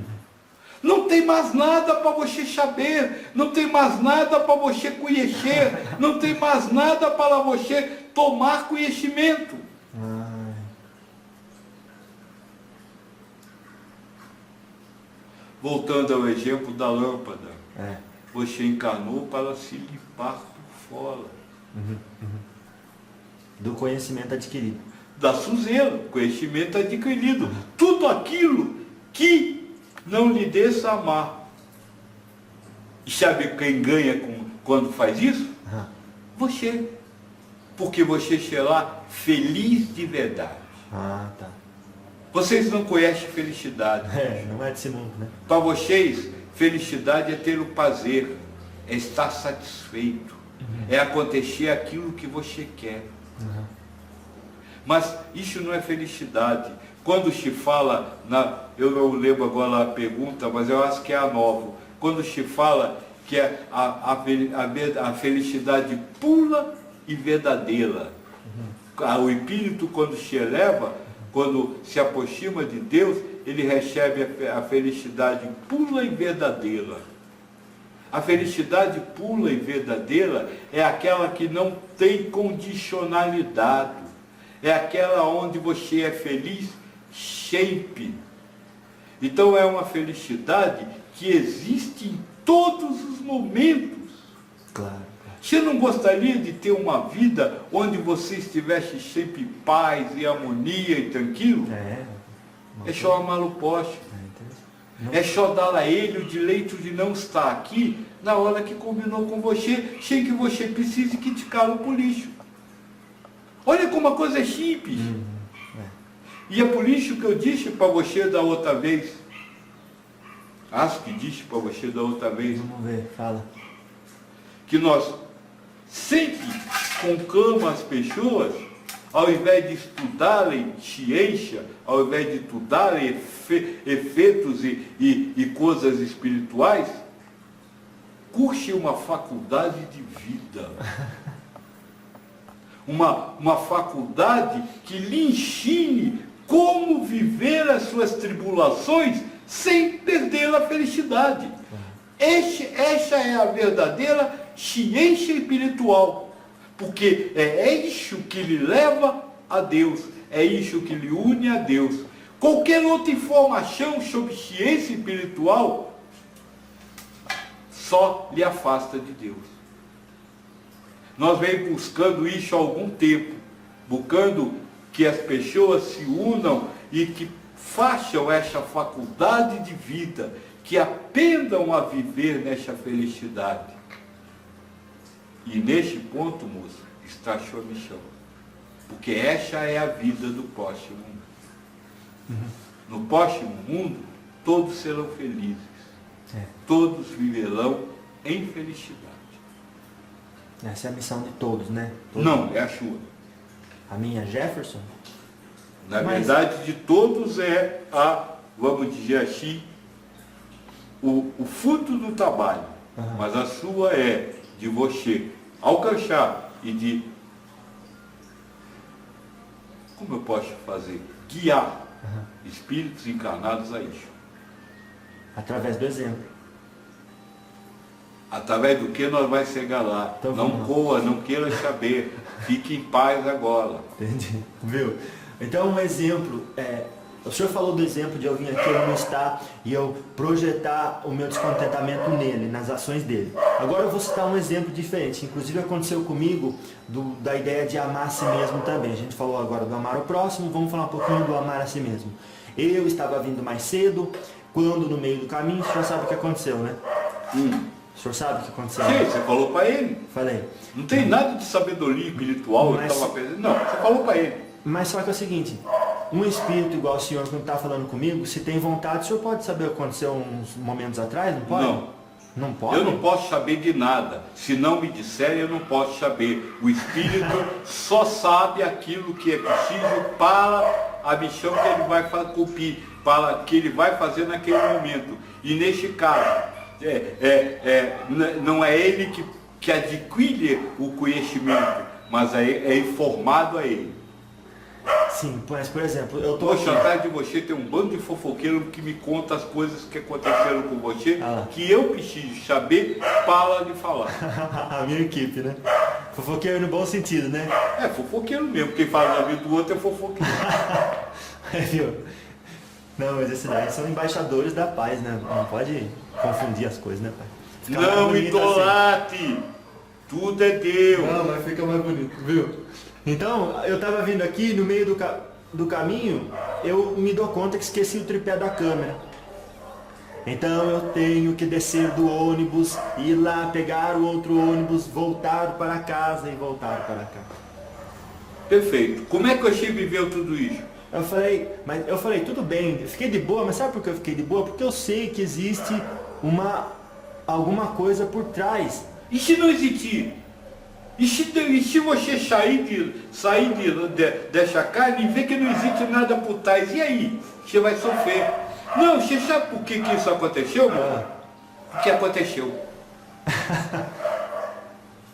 Não tem mais nada para você saber, não tem mais nada para você conhecer, não tem mais nada para você tomar conhecimento. Voltando ao exemplo da lâmpada, você encarnou para se limpar por fora. Do conhecimento adquirido. Da sujeira, conhecimento adquirido. Tudo aquilo que não lhe deixa amar. E sabe quem ganha quando faz isso? Você. Porque você será feliz de verdade. Tá. Vocês não conhecem felicidade. Não é desse mundo, né? Para vocês, felicidade é ter o prazer, é estar satisfeito, é acontecer aquilo que você quer. Mas isso não é felicidade. Quando se fala, eu não lembro agora a pergunta, mas eu acho que é a nova. Quando se fala que é a felicidade pura e verdadeira. O espírito, quando se eleva, quando se aproxima de Deus, ele recebe a felicidade pura e verdadeira. A felicidade pura e verdadeira é aquela que não tem condicionalidade. É aquela onde você é feliz sempre. Então é uma felicidade que existe em todos os momentos. Claro. Você não gostaria de ter uma vida onde você estivesse sempre em paz e harmonia e tranquilo? É só amar o próximo. É só dar a ele o direito de não estar aqui na hora que combinou com você, sem que você precise criticá-lo por lixo. Olha como a coisa é simples. E é por isso que eu disse para você da outra vez. Acho que disse para você da outra vez. Vamos ver, fala. Que nós sempre conclamamos as pessoas, ao invés de estudarem ciência, ao invés de estudarem efeitos e coisas espirituais, curse uma faculdade de vida. Uma faculdade que lhe ensine como viver as suas tribulações sem perder a felicidade. Essa é a verdadeira ciência espiritual, porque é isso que lhe leva a Deus, é isso que lhe une a Deus. Qualquer outra informação sobre ciência espiritual só lhe afasta de Deus. Nós vem buscando isso há algum tempo, buscando que as pessoas se unam e que façam essa faculdade de vida, que aprendam a viver nessa felicidade. E neste ponto, moço, está a sua missão. Porque essa é a vida do próximo mundo. No próximo mundo, todos serão felizes. Todos viverão em felicidade. Essa é a missão de todos, né? Não, é a sua. A minha, Jefferson? Na verdade, de todos é a, vamos dizer assim, o fruto do trabalho, mas a sua é de você alcançar e de, como eu posso fazer? Guiar espíritos encarnados a isso. Através do exemplo. Através do que nós vai chegar lá. Então, não vamos lá. coa, não queira saber. Fique em paz agora. Entendi. Viu? Então, um exemplo, o senhor falou do exemplo de eu vir aqui, eu não estar e eu projetar o meu descontentamento nele, nas ações dele. Agora eu vou citar um exemplo diferente. Inclusive aconteceu comigo da ideia de amar a si mesmo também. A gente falou agora do amar o próximo, vamos falar um pouquinho do amar a si mesmo. Eu estava vindo mais cedo, quando no meio do caminho, o senhor sabe o que aconteceu, né? O senhor sabe o que aconteceu? Sim, você falou para ele. Falei. Não tem nada de sabedoria espiritual. Mas- Não, você falou para ele. Mas só que é o seguinte, um espírito igual o senhor, quando está falando comigo, se tem vontade, o senhor pode saber o que aconteceu uns momentos atrás, não pode? Não. Não pode? Eu não posso saber de nada. Se não me disserem, eu não posso saber. O Espírito só sabe aquilo que é preciso para a missão que ele vai cumprir, para que ele vai fazer naquele momento. E neste caso, não é ele que adquire o conhecimento, mas é informado a ele. Sim, mas por exemplo, eu tô Poxa, aqui. atrás de você tem um bando de fofoqueiro que me conta as coisas que aconteceram com você, Ah. que eu preciso saber para lhe falar. A minha equipe, né? Fofoqueiro no bom sentido, né? É fofoqueiro mesmo, quem fala da vida do outro é fofoqueiro. Viu? Não, mas esses daí são embaixadores da paz, né? Não pode confundir as coisas, né, pai? Fica mais Não bonito idolate, tudo é Deus. Não, mas fica mais bonito, viu? Então, eu tava vindo aqui, no meio do caminho, eu me dou conta que esqueci o tripé da câmera. Então eu tenho que descer do ônibus, ir lá, pegar o outro ônibus, voltar para casa e voltar para cá. Perfeito. Como é que você viveu tudo isso? Eu falei, tudo bem, eu fiquei de boa, mas sabe por que eu fiquei de boa? Porque eu sei que existe alguma coisa por trás. E se não existir? E se você sair dessa carne e ver que não existe nada por trás? E aí? Você vai sofrer. Não, você sabe por que isso aconteceu, meu? Porque aconteceu.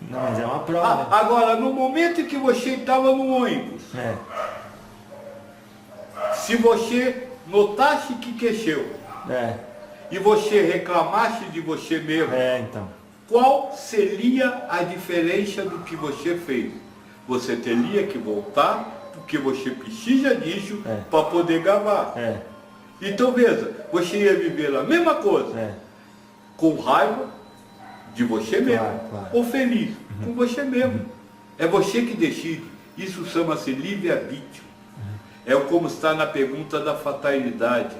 Não, mas é uma prova. Agora, no momento em que você estava no ônibus, É, se você notasse que cresceu e você reclamasse de você mesmo, então. qual seria a diferença do que você fez? Você teria que voltar, porque você precisa disso para poder gravar. Então veja, você ia viver a mesma coisa, com raiva de você mesmo, Claro. ou feliz com você mesmo. É você que decide. Isso chama-se livre-arbítrio. É como está na pergunta da fatalidade.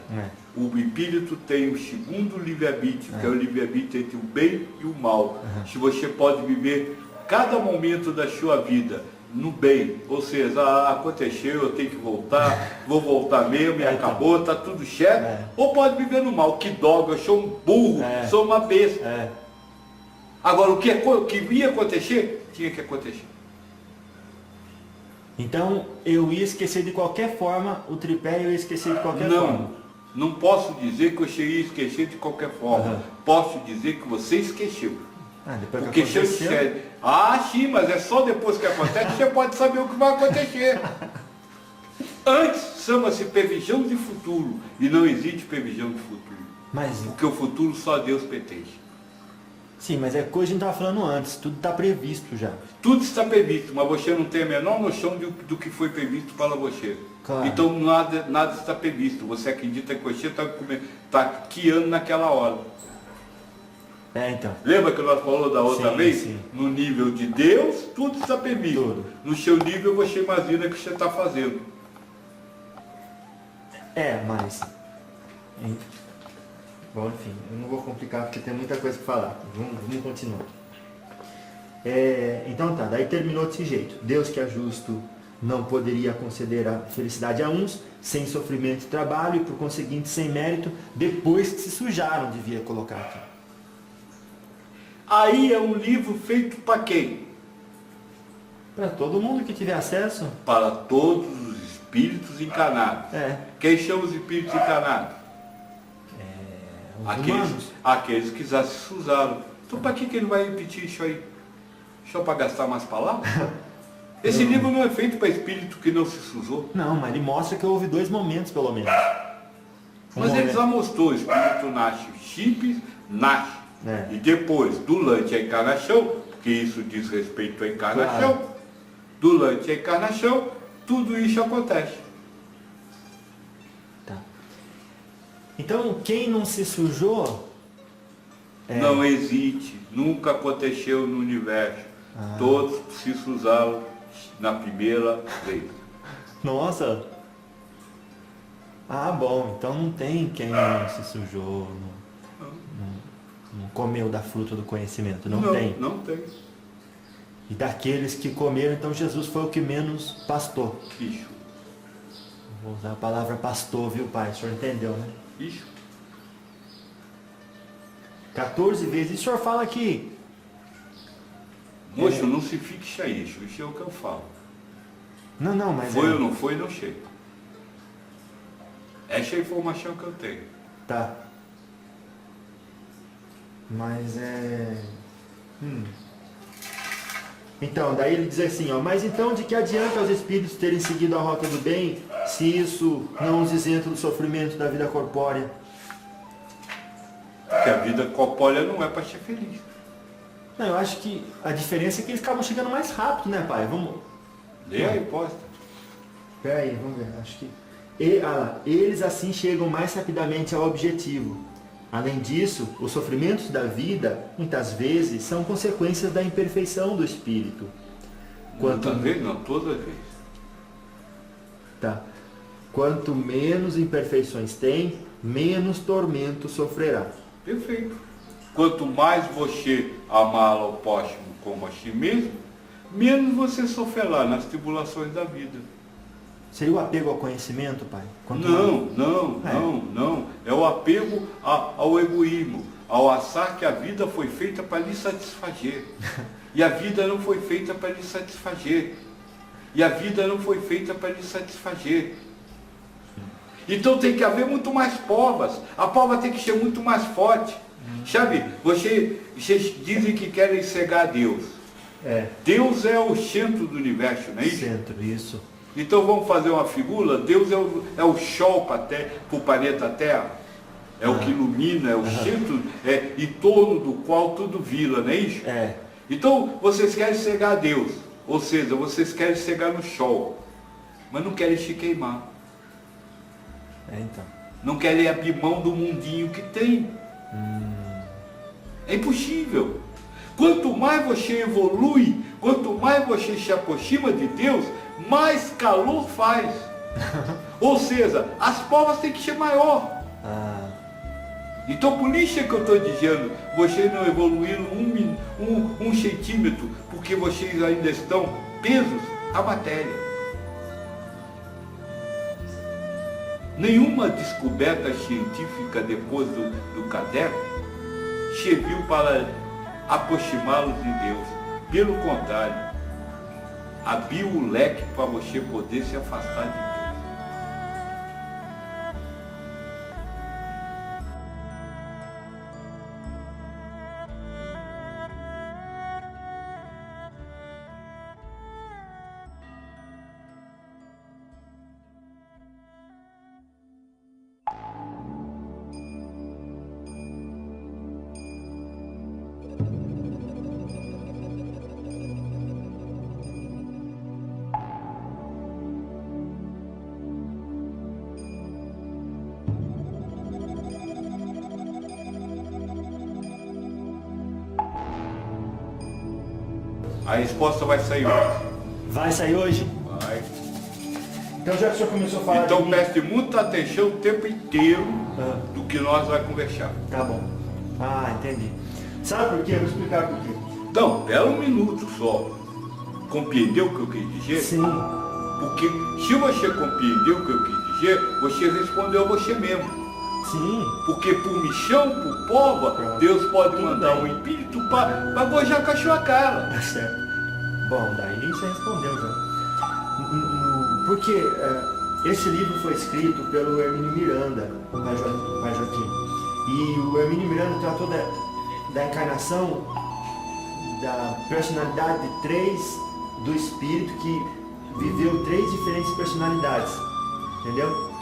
O espírito tem o segundo livre-arbítrio, que é o livre-arbítrio entre o bem e o mal. Se você pode viver cada momento da sua vida no bem, ou seja, aconteceu, eu tenho que voltar, vou voltar mesmo e acabou, está tudo certo. Ou pode viver no mal, que droga, eu sou um burro, sou uma besta. Agora, o que ia acontecer, tinha que acontecer. Então eu ia esquecer de qualquer forma o tripé, eu ia esquecer de qualquer forma. Não posso dizer que você ia esquecer de qualquer forma. Posso dizer que você esqueceu. Depois Porque se eu disser, sim, mas é só depois que acontece, você pode saber o que vai acontecer. Antes chama-se previsão de futuro, e não existe previsão de futuro. Porque o futuro só a Deus pertence. Sim, mas é coisa que a gente estava falando antes, tudo está previsto já. Tudo está previsto, mas você não tem a menor noção do que foi previsto para você. Claro. Então nada está previsto. Você acredita que você está criando naquela hora. Então. Lembra que nós falamos da outra vez? Sim. No nível de Deus, tudo está previsto. Tudo. No seu nível, você imagina que você está fazendo. Mas... Bom, enfim, eu não vou complicar porque tem muita coisa para falar. Vamos continuar. Então tá, daí terminou desse jeito. Deus que é justo não poderia conceder a felicidade a uns, sem sofrimento e trabalho, e por conseguinte sem mérito, depois que se sujaram, devia colocar aqui. Aí é um livro feito para quem? Para todo mundo que tiver acesso. Para todos os espíritos encarnados. Quem são os espíritos encarnados? humanos. Aqueles que já se usaram. Então para que ele vai repetir isso aí? Só para gastar mais palavras? Esse livro não é feito para espírito que não se usou. Não, mas ele mostra que houve 2 momentos, pelo menos. Mas ele já mostrou, o espírito nasce, chips nasce. E depois, durante a encarnação, porque isso diz respeito à encarnação, durante a encarnação, tudo isso acontece. Tá. Então, quem não se sujou... Não existe, nunca aconteceu no universo. Todos se usaram na primeira vez. Nossa! Bom, então não tem quem não se sujou, não comeu da fruta do conhecimento, não tem. Não tem. E daqueles que comeram, então Jesus foi o que menos pastou. Isso. Vou usar a palavra pastor, viu, pai? O senhor entendeu, né? Isso. 14 vezes. E o senhor fala aqui... Moço, não se fixe a isso é o que eu falo. Não, mas... Foi ou não foi, não sei. Essa é a informação que eu tenho. Tá. Mas Então, daí ele diz assim, mas então de que adianta os espíritos terem seguido a rota do bem, se isso não os isenta do sofrimento da vida corpórea? Porque a vida corpórea não é para ser feliz. Não, eu acho que a diferença é que eles acabam chegando mais rápido, né, pai? Vamos... Lê a hipótese. Peraí, vamos ver, acho que... Eles assim chegam mais rapidamente ao objetivo. Além disso, os sofrimentos da vida, muitas vezes, são consequências da imperfeição do espírito. Muitas vezes não, todas as vezes. Tá. Quanto menos imperfeições tem, menos tormento sofrerá. Perfeito. Quanto mais você amar ao próximo como a si mesmo, menos você sofrerá nas tribulações da vida. Seria o apego ao conhecimento, pai? Não. É o apego ao egoísmo, ao achar que a vida foi feita para lhe satisfazer. E a vida não foi feita para lhe satisfazer. E a vida não foi feita para lhe satisfazer. Então tem que haver muito mais provas. A prova tem que ser muito mais forte. Sabe, vocês dizem que querem cegar a Deus. Deus é o centro do universo, não é isso? Centro, isso. Então vamos fazer uma figura, Deus é o sol para o planeta Terra, é o que ilumina, é o centro, em torno do qual tudo vira, não é isso? Então vocês querem cegar a Deus, ou seja, vocês querem cegar no sol, mas não querem se queimar. Então. Não querem abrir mão do mundinho que tem. É impossível. Quanto mais você evolui, quanto mais você se aproxima de Deus, mais calor faz. Ou seja, as provas têm que ser maior. Então por isso é que eu estou dizendo, vocês não evoluíram um centímetro, porque vocês ainda estão presos à matéria. Nenhuma descoberta científica depois do caderno serviu para aproximá-los de Deus. Pelo contrário, abriu o leque para você poder se afastar de Deus. A resposta vai sair hoje. Vai sair hoje? Vai. Então já que o senhor começou a falar Então de mim... preste muita atenção o tempo inteiro do que nós vamos conversar. Tá bom. Entendi. Sabe por quê? Eu vou explicar por quê. Então, pera um minuto só. Compreendeu o que eu quis dizer? Sim. Porque se você compreendeu o que eu quis dizer, você respondeu a você mesmo. Sim. Porque por missão, por prova, Deus pode mandar um espírito para gojar com a sua cara. Tá certo. Bom, daí você respondeu já. Porque esse livro foi escrito pelo Hermínio Miranda, pai Joaquim. E o Hermínio Miranda tratou da encarnação, da personalidade de três, do espírito que viveu três diferentes personalidades, entendeu?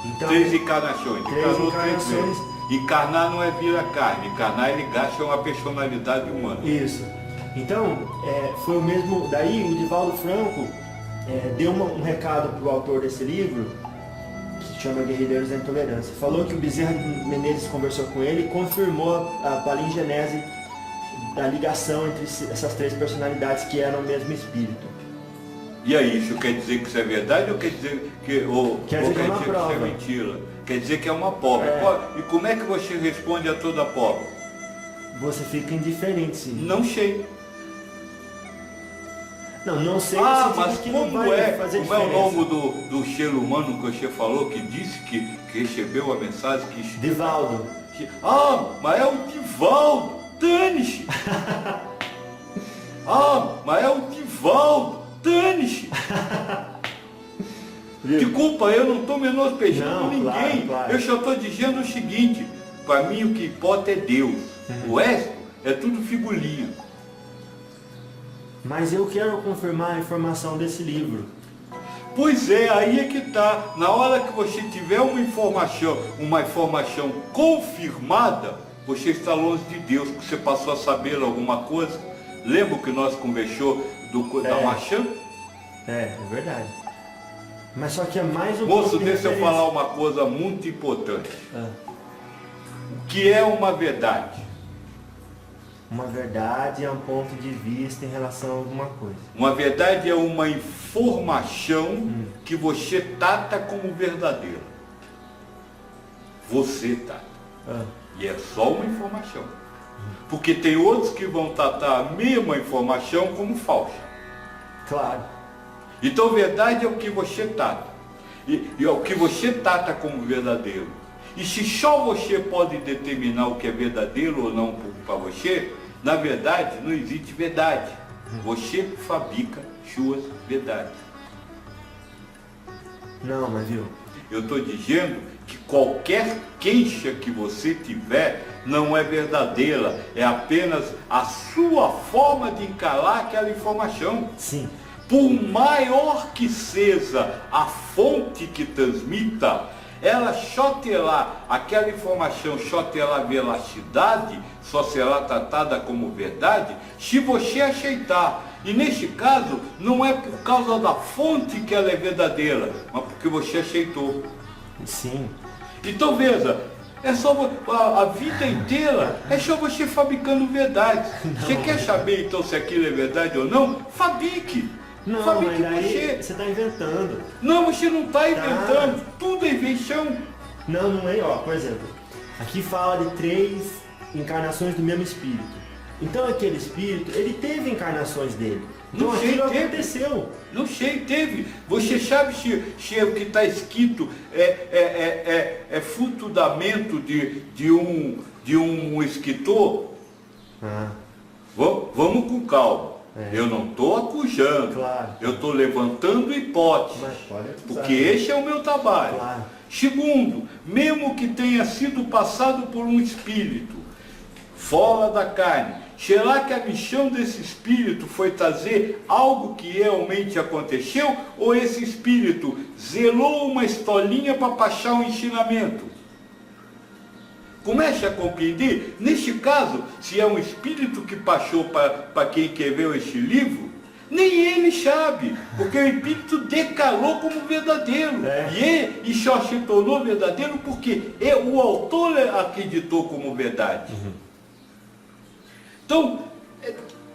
Então, Três encarnações. três Encarnou encarnações. vezes. Encarnar não é vir a carne, encarnar ele gasta uma personalidade humana. Isso. Então, foi o mesmo. Daí o Divaldo Franco deu um recado para o autor desse livro, que se chama Guerrilheiros da Intolerância. Falou que o Bezerra de Menezes conversou com ele e confirmou a palingenese da ligação entre essas três personalidades que eram o mesmo espírito. E aí, isso quer dizer que isso é verdade ou quer dizer que, Quer dizer que é uma isso prova. é mentira? Quer dizer que é uma pobre. E como é que você responde a toda pobre? Você fica indiferente, sim. Não sei. Não sei, Ah, você mas diz que não como vai é? fazer Como é o diferença. nome do ser humano que você falou, que disse que recebeu a mensagem que... Divaldo. Ah, mas é o Divaldo, dane-se! Ah, mas é o Divaldo, dane-se! Desculpa, eu não estou menosprezando Não, ninguém. claro. Eu só estou dizendo o seguinte, para mim o que importa é Deus. O resto é tudo figurinha. Mas eu quero confirmar a informação desse livro. Pois é, aí é que está. Na hora que você tiver uma informação confirmada, você está longe de Deus, porque você passou a saber alguma coisa. Lembra que nós conversou da Machan? É verdade. Mas só que é mais um Moço, ponto de deixa eu referência. falar uma coisa muito importante. Ah, O que é uma verdade? uma verdade é um ponto de vista em relação a alguma coisa. Uma verdade é uma informação que você trata como verdadeira. Você trata. Ah, E é só uma informação. Porque tem outros que vão tratar a mesma informação como falsa. claro. Então verdade é o que você trata. E é o que você trata como verdadeiro. E se só você pode determinar o que é verdadeiro ou não para você, na verdade não existe verdade. Você fabrica suas verdades. Não, mas viu? Eu estou dizendo que qualquer queixa que você tiver não é verdadeira, é apenas a sua forma de encarar aquela informação. Sim. Por maior que seja a fonte que transmita, ela só terá, aquela informação só terá veracidade, só será tratada como verdade, se você aceitar. E neste caso, não é por causa da fonte que ela é verdadeira, mas porque você aceitou. Sim. Então veja, é só a vida inteira é só você fabricando verdades. Você quer saber então se aquilo é verdade ou não? Fabrique. Não, Fabrique mas aí você. você está inventando. Não, você não está inventando. Tudo é invenção. Não é, ó, por exemplo, aqui fala de três encarnações do mesmo espírito. Então aquele espírito, ele teve encarnações dele. Então Não sei, aquilo teve. aconteceu. Não sei, teve. Você sabe se o que está escrito é fundamento de um escritor? Ah, Vamos com calma. Eu não estou acusando. Claro. Eu estou levantando hipóteses. mas pode acusar. Porque esse é o meu trabalho. Claro. Segundo, mesmo que tenha sido passado por um espírito fora da carne, será que a missão desse espírito foi trazer algo que realmente aconteceu? Ou esse espírito zelou uma historinha para passar um ensinamento? Comece a compreender, neste caso, se é um espírito que passou para quem escreveu este livro, nem ele sabe, porque o espírito declarou como verdadeiro. E só se tornou verdadeiro porque o autor acreditou como verdade. Então,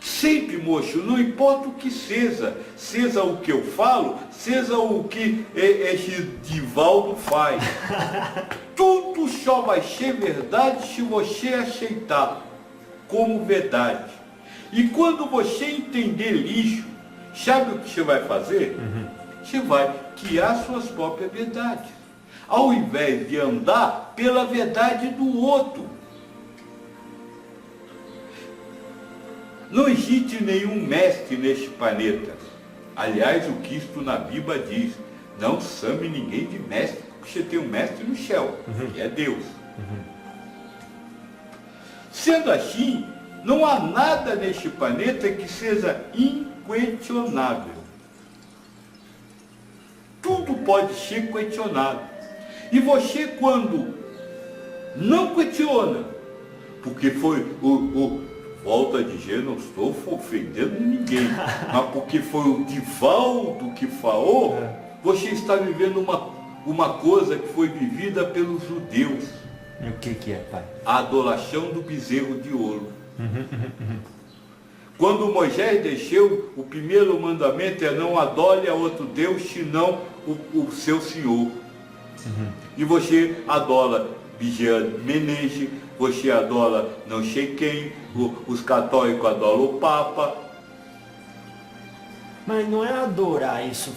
sempre, moço, não importa o que seja o que eu falo, seja o que esse Divaldo faz. Tudo só vai ser verdade se você aceitar como verdade. E quando você entender isso, sabe o que você vai fazer? Você vai criar suas próprias verdades, ao invés de andar pela verdade do outro. Não existe nenhum mestre neste planeta. Aliás, o Cristo na Bíblia diz, não chame ninguém de mestre, porque você tem um mestre no céu, que é Deus. Sendo assim, não há nada neste planeta que seja inquestionável. Tudo pode ser questionado. E você, quando não questiona, porque foi volta a dizer, não estou ofendendo ninguém, mas porque foi o Divaldo que falou, você está vivendo uma coisa que foi vivida pelos judeus. E o que é, pai? A adoração do bezerro de ouro. Quando Moisés deixou, o primeiro mandamento é não adore a outro Deus, senão o seu Senhor. E você adora Menege, você adora não sei quem, os católicos adoram o Papa. Mas não é adorar isso,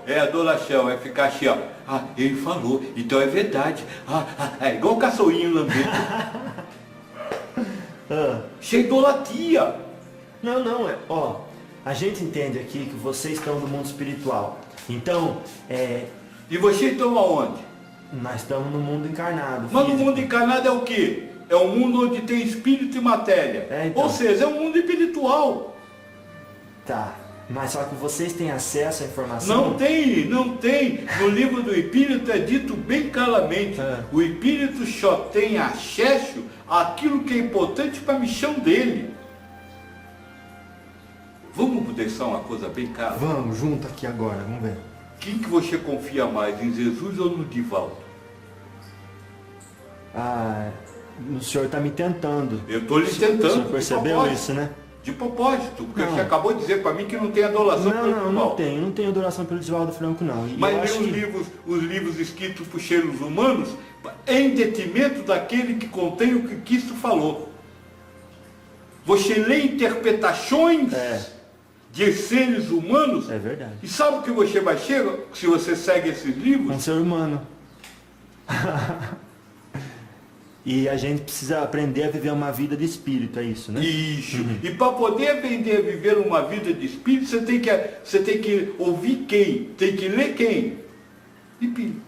É adoração, é ficar assim, ó. Ah, ele falou, então é verdade. É igual o cachorrinho lambendo. Isso é idolatria. Não, a gente entende aqui que vocês estão no mundo espiritual. Então, E vocês estão aonde? nós estamos no mundo encarnado. Mas no físico. mundo encarnado é o quê? É um mundo onde tem espírito e matéria. Então. Ou seja, é um mundo espiritual. Tá, mas só que vocês têm acesso à informação? Não tem. No livro do Espírito é dito bem claramente. O Espírito só tem acesso àquilo que é importante para a missão dele. Vamos deixar uma coisa bem clara. Vamos, junto aqui agora, vamos ver. Quem que você confia mais, em Jesus ou no Divaldo? O senhor está me tentando. Eu estou lhe O tentando. senhor percebeu isso, né? De propósito, porque Não. você acabou de dizer para mim que não tem adoração pelo Não Divaldo. não tenho adoração pelo Divaldo Franco, não. E eu Mas acho lê os livros escritos por seres humanos em detrimento daquele que contém o que Cristo falou. Você lê interpretações de seres humanos. É verdade. E sabe o que você vai ser se você segue esses livros? Um ser humano. E a gente precisa aprender a viver uma vida de espírito, é isso, né? Isso. E para poder aprender a viver uma vida de espírito, você tem que ouvir quem? Tem que ler quem? Espírito.